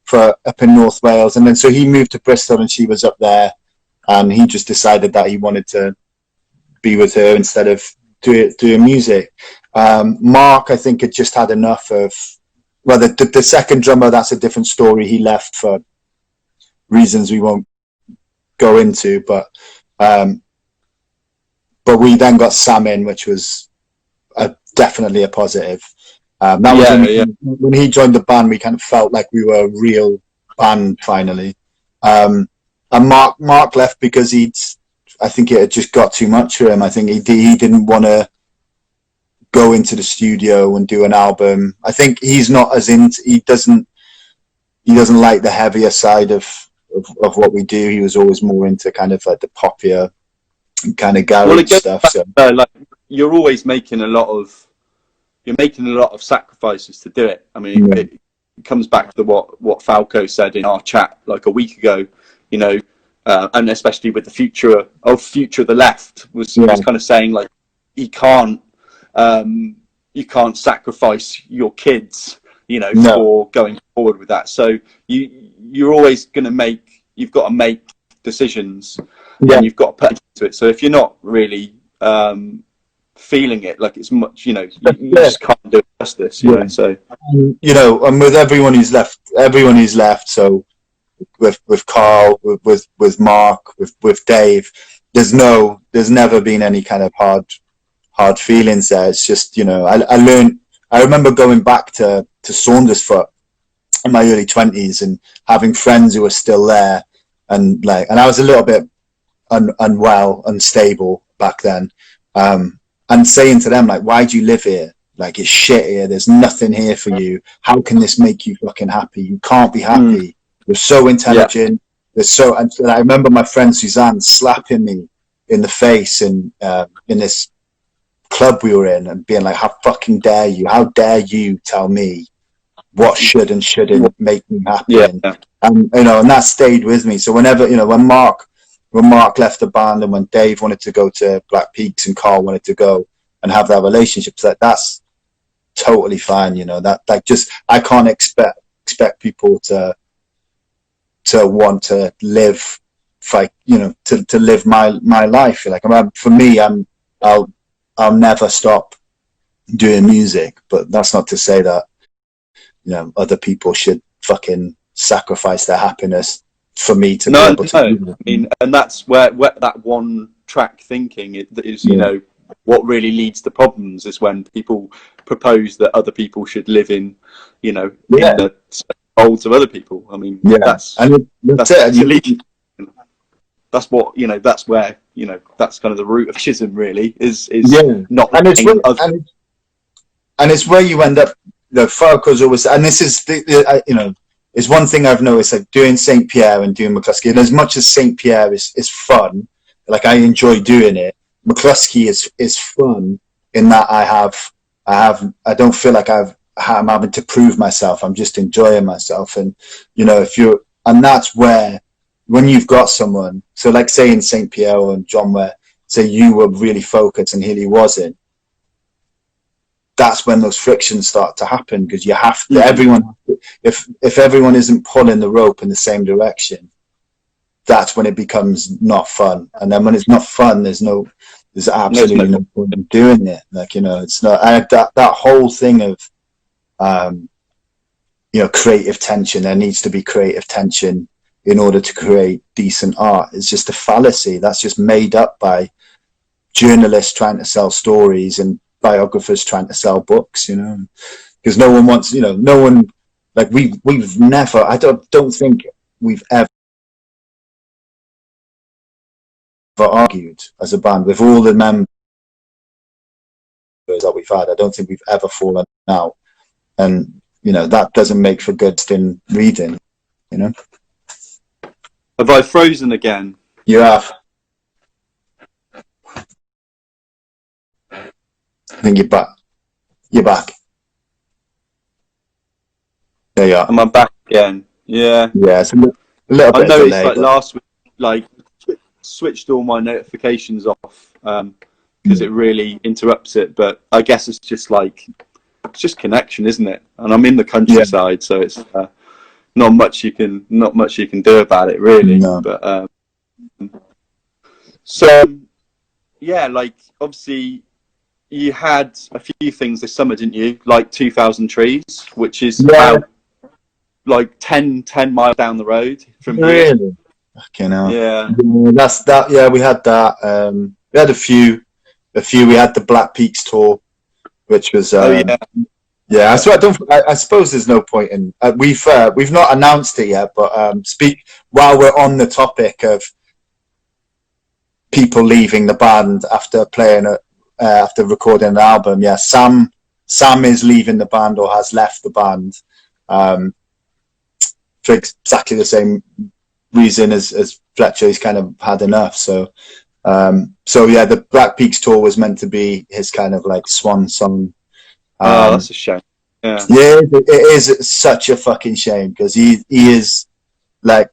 for up in North Wales, and then so he moved to Bristol and she was up there, and he just decided that he wanted to be with her instead of doing music. Mark, I think, had just had enough of. Well, the second drummer, that's a different story. He left for reasons we won't go into, but we then got Sam in, which was definitely a positive. That was when he joined the band. We kind of felt like we were a real band finally. And Mark left because I think it had just got too much for him. I think he didn't want to go into the studio and do an album. I think he's not as into. He doesn't like the heavier side of what we do. He was always more into kind of like the poppier kind of garage stuff. So like you're always making a lot of sacrifices to do it. I mean, it comes back to what Falco said in our chat like a week ago, you know, and especially with the future of the left was kind of saying like you can't sacrifice your kids, you know, for going forward with that. So you're always you've got to make decisions and you've got to put into it. So if you're not really feeling it like it's much, you know, you just can't do it justice, you know. So you know, and with everyone who's left, so with Carl, with Mark, with Dave, there's never been any kind of hard feelings there. It's just, you know, I remember going back to Saundersfoot in my early 20s and having friends who were still there, and I was a little bit unwell, unstable back then, and saying to them like, why do you live here? Like, it's shit here. There's nothing here for you. How can this make you fucking happy? You can't be happy. You're so intelligent. And I remember my friend Suzanne slapping me in the face in this club we were in and being like, how fucking dare you? How dare you tell me what should and shouldn't make me happy? And you know, and that stayed with me. So whenever, you know, when Mark left the band and when Dave wanted to go to Black Peaks and Carl wanted to go and have that relationship, that's totally fine. You know, that like just, I can't expect people to want to live, like, you know, to live my life. Like, for me, I'll never stop doing music, but that's not to say that, you know, other people should fucking sacrifice their happiness for me to be able to do that. I mean, and that's where that one track thinking is, you know, what really leads to problems is when people propose that other people should live in, you know, in the molds of other people. I mean, that's it. That's what, you know, that's where, you know, that's kind of the root of schism really is not. And it's where you end up. The Falco's always, and this is you know, it's one thing I've noticed, like doing St. Pierre and doing McCluskey, and as much as St. Pierre is fun, like I enjoy doing it, McCluskey is fun in that I don't feel like I'm having to prove myself. I'm just enjoying myself. And, you know, and that's where, when you've got someone, so like say in St. Pierre and John, where say you were really focused and Hilly wasn't, that's when those frictions start to happen, because you have to, everyone, if everyone isn't pulling the rope in the same direction, that's when it becomes not fun. And then when it's not fun, there's absolutely no point in doing it. Like, you know, it's not, that whole thing of, you know, creative tension, there needs to be creative tension in order to create decent art. It's just a fallacy. That's just made up by journalists trying to sell stories and biographers trying to sell books, you know, because no one wants, you know, no one, like we've never, I don't think we've ever argued as a band with all the members that we've had. I don't think we've ever fallen out, and you know, that doesn't make for good in reading, you know. Have I frozen again? You have. I think you're back. You're back. There you are. Am I back again? Yeah. Yeah, it's a little I bit of noticed delay, like but last week, like switched all my notifications off because it really interrupts it. But I guess it's just connection, isn't it? And I'm in the countryside, so it's not much you can do about it, really. No. But so yeah, like obviously you had a few things this summer, didn't you? Like 2,000 trees, which is about like 10 miles down the road from here. Really? Fucking hell. Yeah. That's that. Yeah, we had that. We had a few. We had the Black Peaks tour, which was. Yeah, I suppose there's no point in. We've not announced it yet, but while we're on the topic of people leaving the band after after recording an album. Yeah, Sam is leaving the band or has left the band for exactly the same reason as Fletcher. He's kind of had enough. So yeah, the Black Peaks tour was meant to be his kind of like swan song. That's a shame. Yeah, it is such a fucking shame because he is like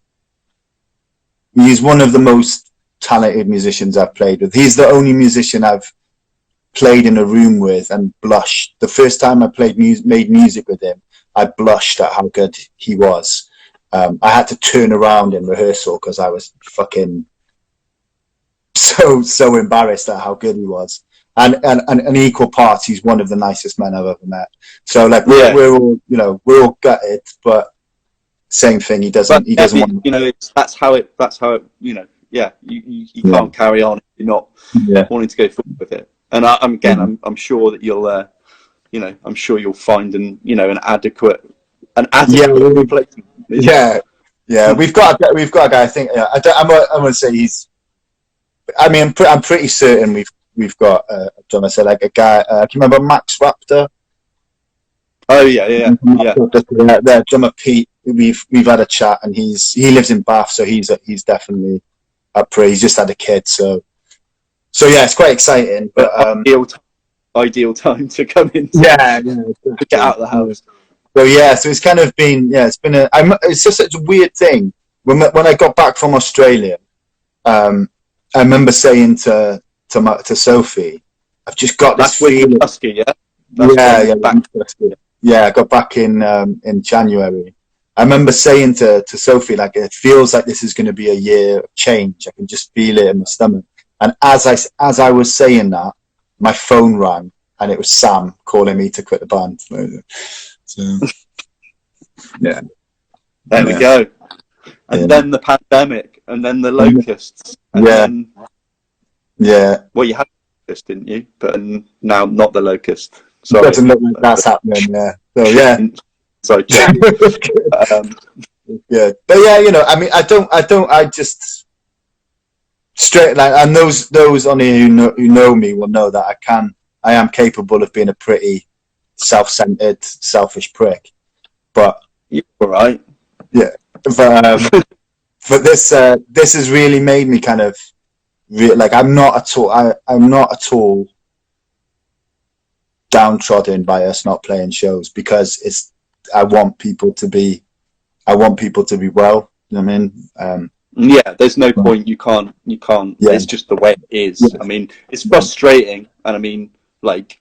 he's one of the most talented musicians I've played with. He's the only musician I've played in a room with and blushed. The first time I made music with him, I blushed at how good he was. I had to turn around in rehearsal because I was fucking so embarrassed at how good he was. And an equal parts, he's one of the nicest men I've ever met. So like we're all we're all gutted, but same thing. He doesn't want. That's how it. You can't carry on if you're not wanting to go forward with it. And I'm sure that you'll I'm sure you'll find an adequate replacement. Yeah. We've got a guy. I think. Yeah, I'm gonna say he's. I mean, I'm pretty certain we've got a drummer. So like a guy. Can you remember Max Raptor? Oh yeah. The drummer Pete. We've had a chat, and he lives in Bath, so he's definitely up for it. He's just had a kid, so yeah, it's quite exciting. But ideal time to come in. To get out of the house. So it's kind of been it's just such a weird thing. When I got back from Australia, I remember saying to Sophie, I've just got this feeling. McClusky, I got back in January. I remember saying to Sophie, like, it feels like this is going to be a year of change. I can just feel it in my stomach. And as I was saying that, my phone rang, and it was Sam calling me to quit the band. So, yeah. There we go. And then the pandemic, and then the locusts. And then, well, you had the locust, didn't you? But now not the locust. Sorry. It doesn't look like that's happening, yeah. So, yeah. Sorry. Good. But yeah, I mean, I just straight like, and those on here who know me will know that I am capable of being a pretty self-centered, selfish prick. But you're all right. Yeah. But this has really made me kind of like I'm not at all downtrodden by us not playing shows, because I want people to be well. You know what I mean? There's no point. You can't. It's just the way it is. Yeah. I mean, it's frustrating, and I mean, like,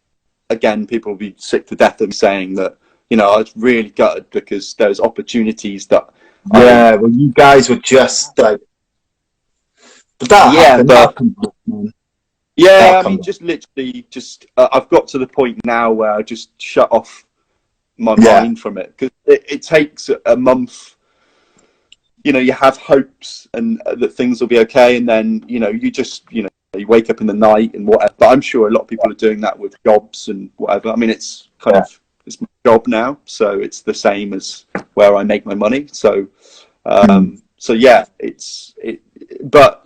again, people will be sick to death of me saying that. I was really gutted because there's opportunities that. Well, you guys were just like. But that happened. I mean, just literally, I've got to the point now where I just shut off my mind from it, because it takes a month. You have hopes and that things will be okay, and then you just you wake up in the night and whatever. But I'm sure a lot of people are doing that with jobs and whatever. I mean, it's kind of it's my job now, so it's the same as where I make my money. So but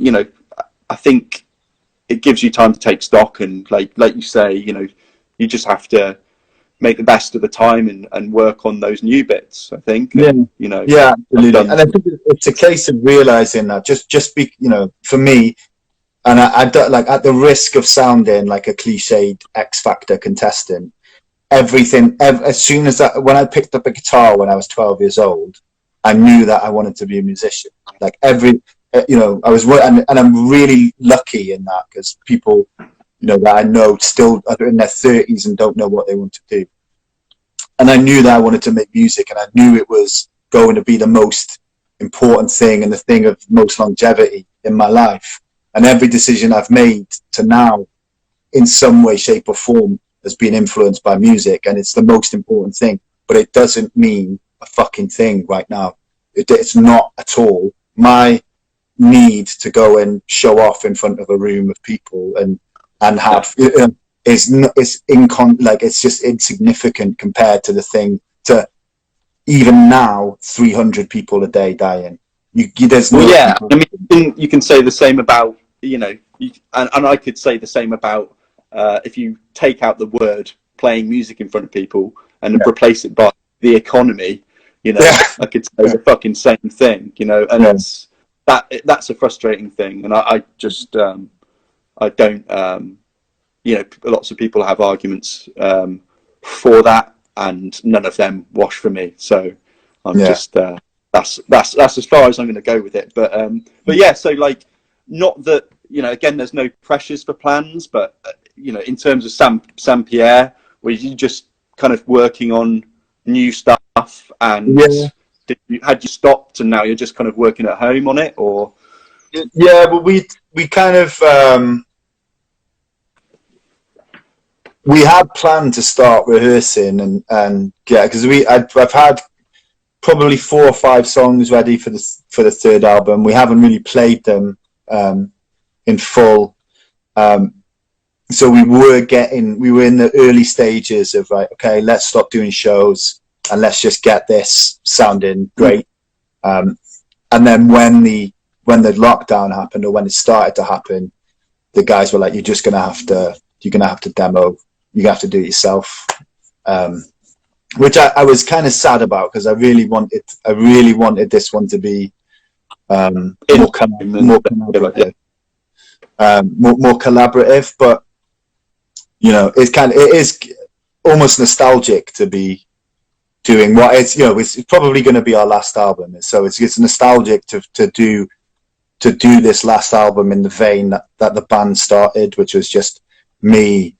I think it gives you time to take stock, and like you say, you just have to make the best of the time and work on those new bits, I think. Absolutely. And I think it's a case of realizing that just be, for me, And I don't, like, at the risk of sounding like a cliched X Factor contestant, as soon as when I picked up a guitar when I was 12 years old, I knew that I wanted to be a musician. Like I was, and I'm really lucky in that, because people, that I know still are in their 30s and don't know what they want to do. And I knew that I wanted to make music, and I knew it was going to be the most important thing and the thing of most longevity in my life. And every decision I've made to now, in some way, shape or form, has been influenced by music, and it's the most important thing. But it doesn't mean a fucking thing right now. It's not at all. My need to go and show off in front of a room of people and have it's just insignificant compared to the thing, to even now 300 people a day dying. There's no. Well, yeah, I mean, you can say the same about, and I could say the same about if you take out the word playing music in front of people and replace it by the economy, I could say the fucking same thing, and that's a frustrating thing. And I just I don't lots of people have arguments for that, and none of them wash for me. So I'm just that's as far as I'm going to go with it. But yeah, so like, not that, again, there's no pressures for plans, but in terms of Sam Pierre, were you just kind of working on new stuff, and had you stopped and now you're just kind of working at home on it, or? Yeah, well, we kind of we had planned to start rehearsing and because I've had probably 4 or 5 songs ready for the third album. We haven't really played them in full, so we were in the early stages of, like, okay, let's stop doing shows and let's just get this sounding great. And then when the lockdown happened, or when it started to happen, the guys were like, you're gonna have to demo. You have to do it yourself, which I was kind of sad about, because I really wanted this one to be more collaborative. More collaborative, but it is almost nostalgic to be doing what it's probably going to be our last album. So it's nostalgic to do this last album in the vein that the band started, which was just me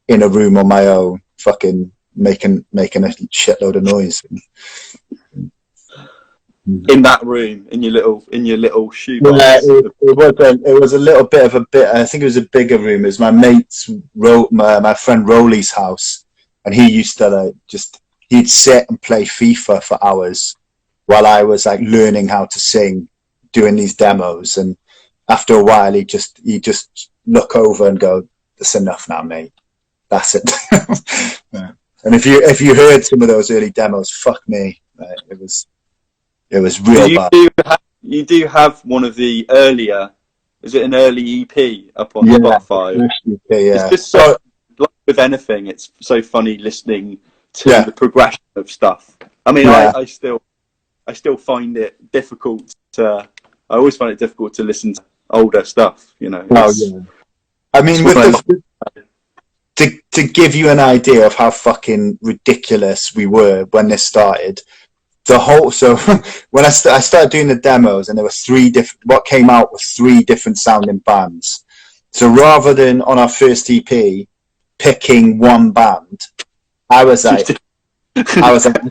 in a room on my own, fucking making a shitload of noise. In that room, in your little shoebox. Yeah, it was a little bit of I think it was a bigger room. It was my mate's, my friend Rolly's house, and he used to he'd sit and play FIFA for hours while I was like learning how to sing, doing these demos. And after a while, he'd just look over and go, "That's enough now, mate. That's it." Yeah. And if you heard some of those early demos, fuck me, it was real bad. You do have one of the earlier. Is it an early EP up on Spotify? EP, yeah. It's just so, like with anything, it's so funny listening to the progression of stuff. I mean, I still find it difficult to. I always find it difficult to listen to older stuff. I mean, to give you an idea of how fucking ridiculous we were when this started, when I started doing the demos, and there were what came out was 3 different sounding bands. So rather than on our first EP picking one band, I was like, we've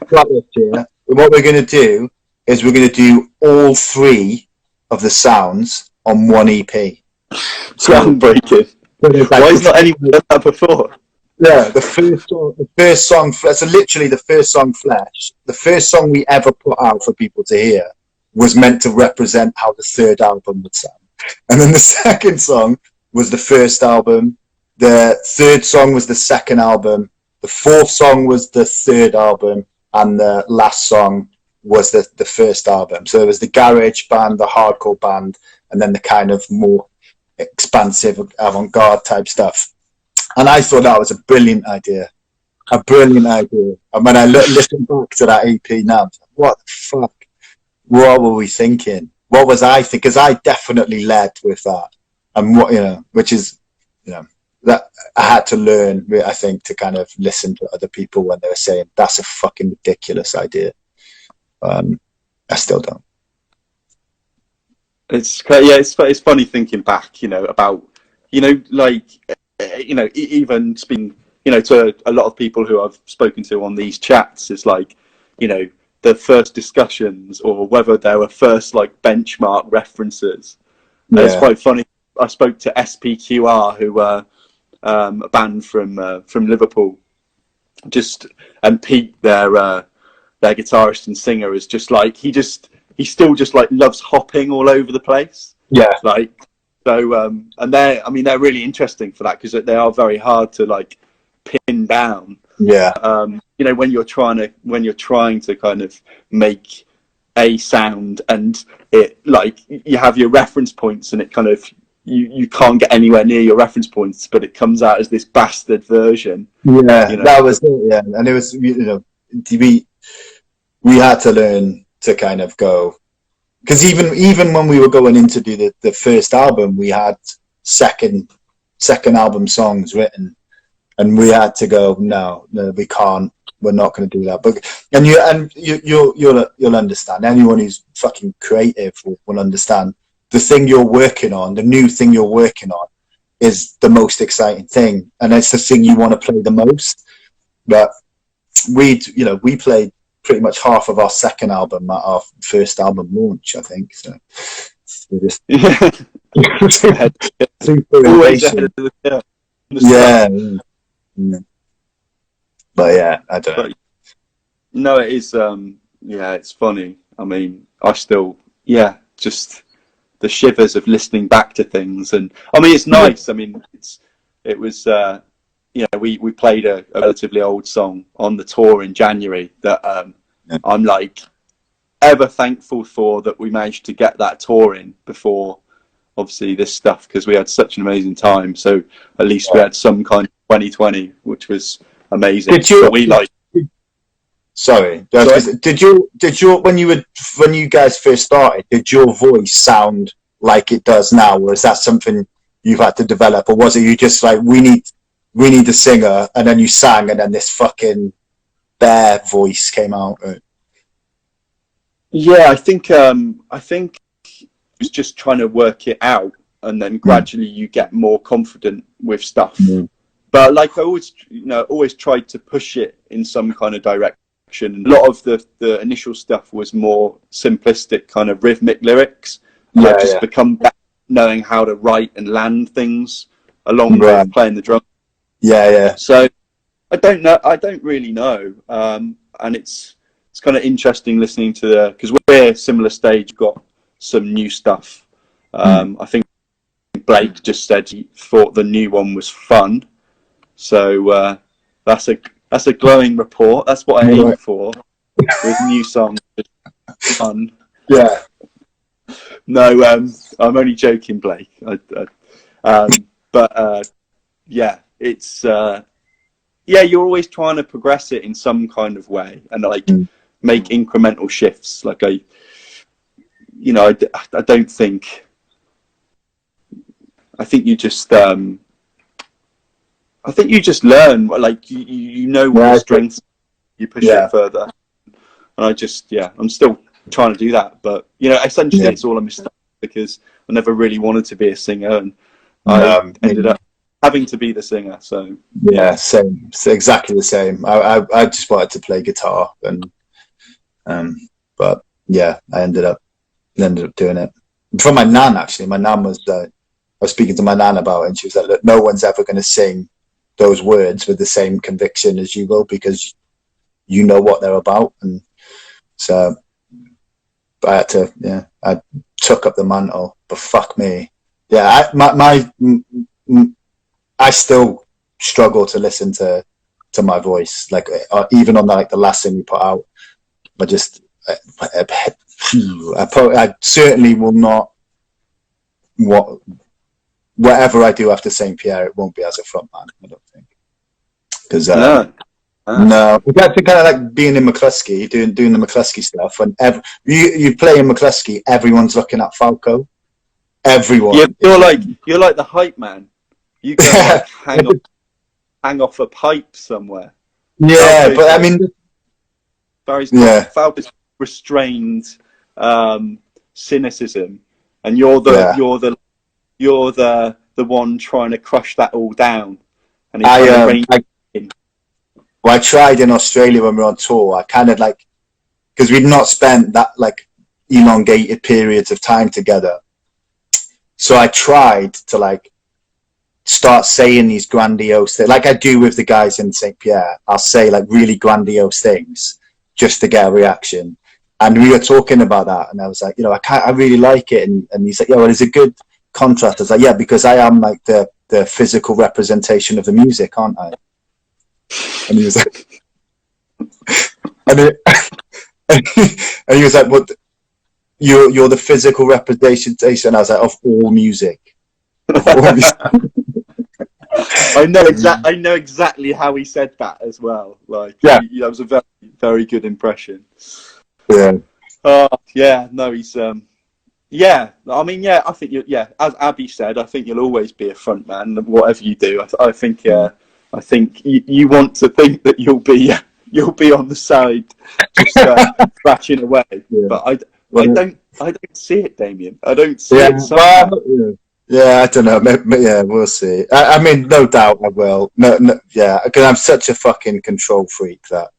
got this here. What we're going to do is we're going to do all 3 of the sounds on one EP. Groundbreaking. Why has not anyone done that before? Yeah, the first song, so literally the first song, Flesh, the first song we ever put out for people to hear, was meant to represent how the third album would sound. And then the second song was the first album, the third song was the second album, the fourth song was the third album, and the last song was the first album. So it was the garage band, the hardcore band, and then the kind of more expansive avant-garde type stuff. And I thought that was a brilliant idea. And when I listen back to that EP now, I'm like, what the fuck? What were we thinking? What was I thinking? Because I definitely led with that. and what, you know, which is, you know, that I had to learn, I think, to kind of listen to other people when they were saying that's a fucking ridiculous idea. I still don't. It's it's funny thinking back, you know, about, you know, like, you know, even speaking, you know, to a lot of people who I've spoken to on these chats, it's like, you know, the first discussions or whether there were first like benchmark references. Yeah. It's quite funny. I spoke to SPQR, who were a band from Liverpool, and Pete, their guitarist and singer, is just like he still just like loves hopping all over the place. Yeah. Like, so and they're really interesting for that, because they are very hard to like pin down. Yeah. You know, when you're trying to kind of make a sound, and it, like, you have your reference points, and it kind of, you can't get anywhere near your reference points, but it comes out as this bastard version. Yeah, you know? that was it. Yeah, and it was, you know, we had to learn to kind of go, because even when we were going in to do the first album, we had second album songs written, and we had to go, no, we can't. We're not going to do that. But you'll understand. Anyone who's fucking creative will understand. The thing you're working on, the new thing you're working on, is the most exciting thing, and it's the thing you want to play the most. But we played pretty much half of our second album at our first album launch, I think. So we just always ahead of the curve. Yeah. But yeah, I don't know. No, it is. It's funny. I mean, I still, just the shivers of listening back to things, and I mean, it's nice. I mean, it was. We played a relatively old song on the tour in January that I'm like ever thankful for, that we managed to get that tour in before, obviously, this stuff, because we had such an amazing time. So at least we had some kind of 2020, which was amazing. Did you? But we like. Sorry. Did you when you guys first started? Did your voice sound like it does now, or is that something you've had to develop, or was it you just like, we need a singer, and then you sang, and then this fucking bare voice came out? Yeah, I think it was just trying to work it out, and then gradually you get more confident with stuff. But like, I always tried to push it in some kind of direction. A lot of the initial stuff was more simplistic kind of rhythmic lyrics. I've just become better knowing how to write and land things along with playing the drum. Yeah. So I don't really know. And it's kind of interesting listening to because we're a similar stage, got some new stuff. I think Blake just said he thought the new one was fun. So that's a glowing report. That's what I aim for with new songs. Fun. Yeah. No, I'm only joking, Blake. It's you're always trying to progress it in some kind of way, and like make incremental shifts. Like I don't think. I think you just learn, like you know what your strengths, you push it further. And I'm still trying to do that, but essentially it's all a mistake, because I never really wanted to be a singer, and I ended up having to be the singer. So same. It's exactly the same. I just wanted to play guitar, and but I ended up doing it. From my nan, actually. My nan was I was speaking to my nan about it, and she was like, "Look, no one's ever going to sing those words with the same conviction as you will, because you know what they're about." And so I had to, I took up the mantle. But fuck me, I still struggle to listen to my voice, like even on the last thing we put out. I certainly will not. Whatever I do after St. Pierre, it won't be as a frontman, I don't think. Because no, we got to kind of like being in McCluskey, doing the McCluskey stuff. When you play in McCluskey, everyone's looking at Falco. everyone. Yeah, you're like the hype man. You go like hang off a pipe somewhere. Yeah, but I mean, Barry's got Falco's restrained cynicism, and you're the one trying to crush that all down. And I tried in Australia when we were on tour. I kind of like, because we'd not spent that like elongated periods of time together. So I tried to like start saying these grandiose things, like I do with the guys in St. Pierre. I'll say like really grandiose things just to get a reaction. And we were talking about that, and I was like, you know, I really like it. And he's like, yeah, well, it's a good contrast. I was like, yeah, because I am like the physical representation of the music, aren't I? And he was like, and he was like, what? You're the physical representation. I was like, of all music. I know exactly how he said that as well. Like, that was a very, very good impression. Yeah. Yeah. No, he's. Yeah. I mean, yeah. I think as Abby said, I think you'll always be a front man, whatever you do. I think. I think you want to think that you'll be on the side, just thrashing away. Yeah. But I don't see it, Damien. I don't see it. Yeah, I don't know. Yeah, we'll see. I mean, no doubt I will. No, yeah, because I'm such a fucking control freak that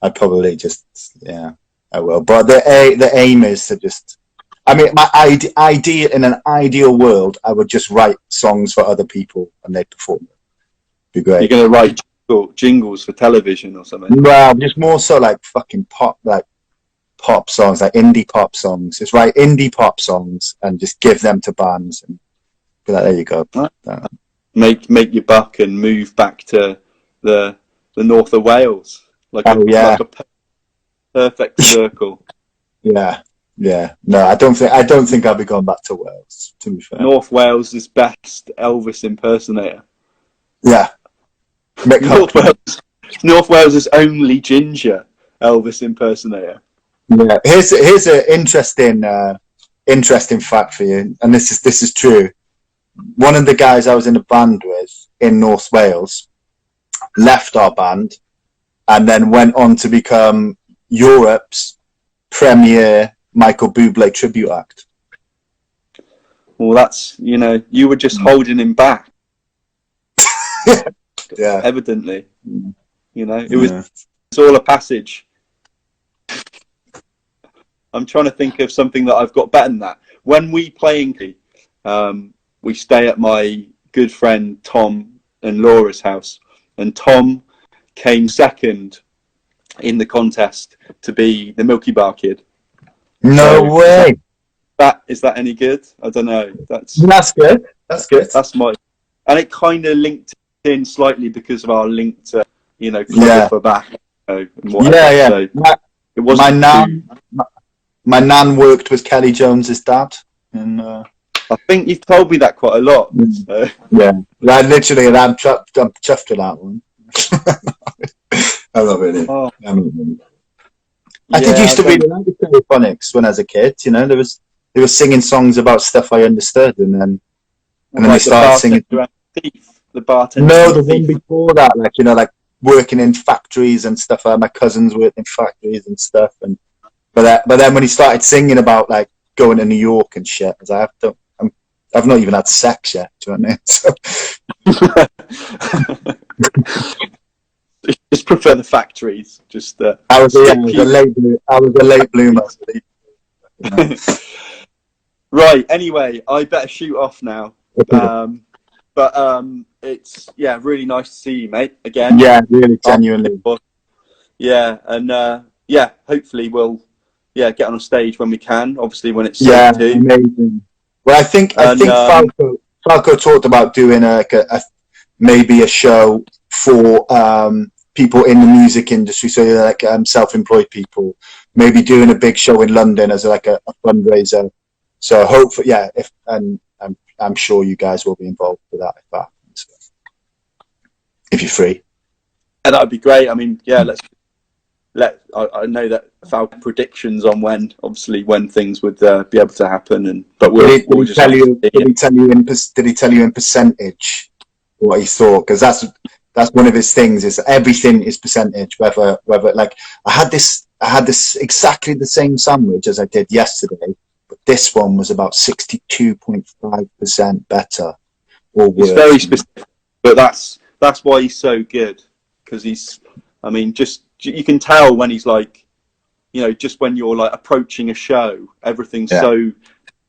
I probably just, I will. But the aim is to just, I mean, my idea in an ideal world, I would just write songs for other people and they'd perform it. Be great. You're gonna write jingles for television or something? Well, just more so like fucking pop songs, like indie pop songs. Just write indie pop songs and just give them to bands and be like, there you go. Make your buck and move back to the north of Wales, like a perfect circle. Yeah. No, I don't think I'll be going back to Wales. To be fair, North Wales' best Elvis impersonator. Yeah. North Wales' only ginger Elvis impersonator. Yeah. Here's an interesting fact for you, and this is true. One of the guys I was in a band with in North Wales left our band and then went on to become Europe's premier Michael Bublé tribute act. Well, that's, you were just holding him back. Yeah. Evidently. It's all a passage. I'm trying to think of something that I've got better than that. When we play we stay at my good friend Tom and Laura's house, and Tom came second in the contest to be the Milky Bar Kid. No way. Is that any good? I don't know. That's good. That's good. That's and it kind of linked in slightly because of our link to for back. So it wasn't my nan worked with Kelly Jones's dad, and I think you've told me that quite a lot. So. Yeah, I'm chuffed with that one. I love it. Oh. I did used to really like the Stereophonics when I was a kid. They were singing songs about stuff I understood, and then they started singing. The bartender. No, the one before that, like working in factories and stuff. My cousins worked in factories and stuff, but then when he started singing about like going to New York and shit, I was like, I've not even had sex yet. Do you know what I mean? Just prefer the factories. Just I was a late bloomer. Right. Anyway, I better shoot off now. But it's really nice to see you, mate. Again. Yeah, really genuinely. Yeah, and hopefully we'll get on a stage when we can. Obviously, when it's safe too. Amazing. Well, I think Falco talked about doing maybe a show for people in the music industry, so like self-employed people, maybe doing a big show in London as like a fundraiser. So hopefully, I'm sure you guys will be involved with that if that happens. If you're free. And that would be great. I mean, let's I know that Falcon predictions on when things would be able to happen, but did he tell you in percentage what he thought? Because that's one of his things, is everything is percentage. Whether like I had this exactly the same sandwich as I did yesterday, but this one was about 62.5% better or worse. It's very specific, but that's why he's so good, because you can tell when he's like, just when you're like approaching a show, everything's so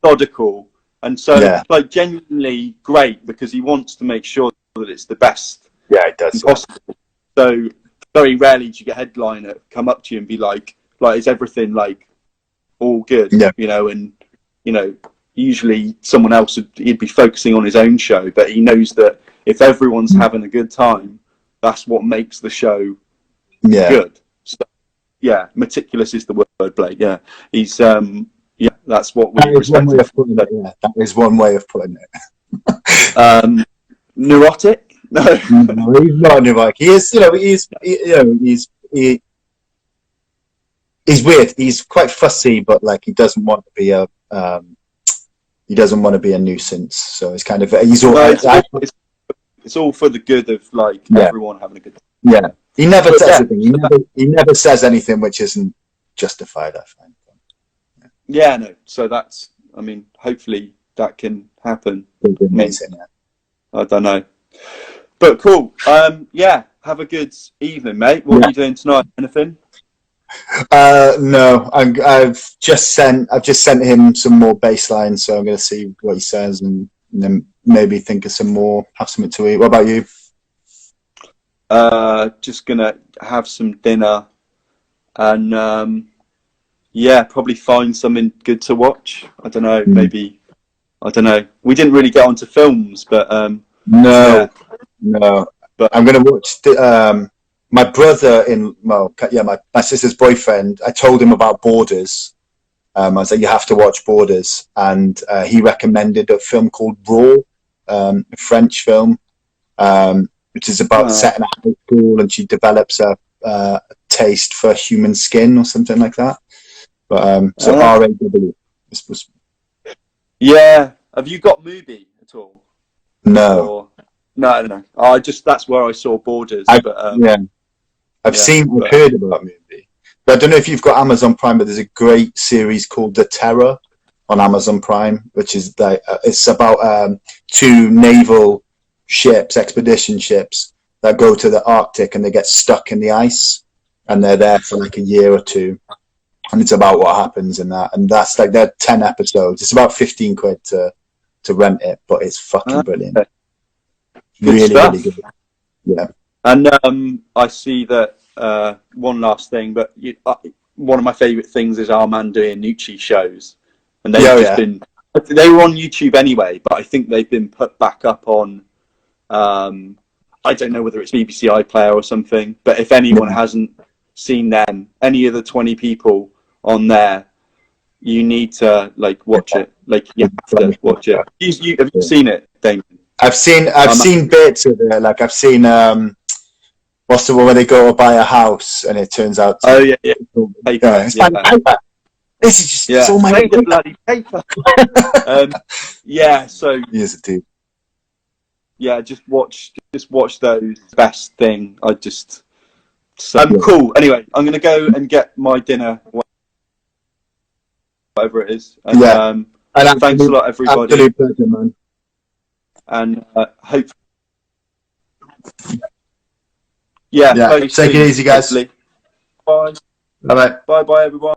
methodical and so like genuinely great, because he wants to make sure that it's the best it does possible. So very rarely do you get a headliner come up to you and be like is everything like all good? And usually someone else he'd be focusing on his own show, but he knows that if everyone's having a good time, that's what makes the show good. So, meticulous is the word, Blake. Yeah, he's that's what we respect. That is one way of putting it. Neurotic? No, he's not neurotic. He is, he's weird. He's quite fussy, but like he doesn't want to be a nuisance. So it's kind of it's all for the good of like everyone having a good time. Yeah. He never says anything. He never says anything which isn't justified, I find. Yeah, no. So that's, hopefully that can happen. Amazing, I don't know. But cool. Have a good evening, mate. What are you doing tonight? Anything? No. I've just sent him some more baseline, so I'm going to see what he says and then maybe think of some more, have something to eat. What about you? Just gonna have some dinner and probably find something good to watch. I don't know, maybe I don't know. We didn't really get onto films, but no. But I'm gonna watch my sister's boyfriend. I told him about Borders. I was like, you have to watch Borders, and he recommended a film called Raw, a French film. Which is about set in a high school, and she develops a taste for human skin or something like that. But RAW. Yeah. Have you got Mubi at all? No. No. That's where I saw Borders. I've heard about Mubi. But I don't know if you've got Amazon Prime, but there's a great series called The Terror on Amazon Prime, which is it's about two naval expedition ships that go to the Arctic, and they get stuck in the ice, and they're there for like a year or two, and it's about what happens in that. And that's like, they're 10 episodes. It's about 15 quid to rent it, but it's fucking brilliant. Really good. Yeah. And I see that one last thing, but one of my favourite things is our man doing Nucci shows, and they were on YouTube anyway, but I think they've been put back up on I don't know whether it's BBC iPlayer or something, but if anyone hasn't seen them, any of the 20 people on there, you need to watch it. You have to watch it. Have you seen it, Damien? I've seen bits of it. Like I've seen what's the one where they go to buy a house and it turns out paper. This is just it's all my bloody paper. So he is a dude. Yeah, just watch those. Best thing. Cool. Anyway, I'm gonna go and get my dinner, whatever it is. And, and thanks a lot, everybody. Absolute pleasure, man. And hope. Take it easy, guys. Hopefully. Bye. Bye. Bye, everyone.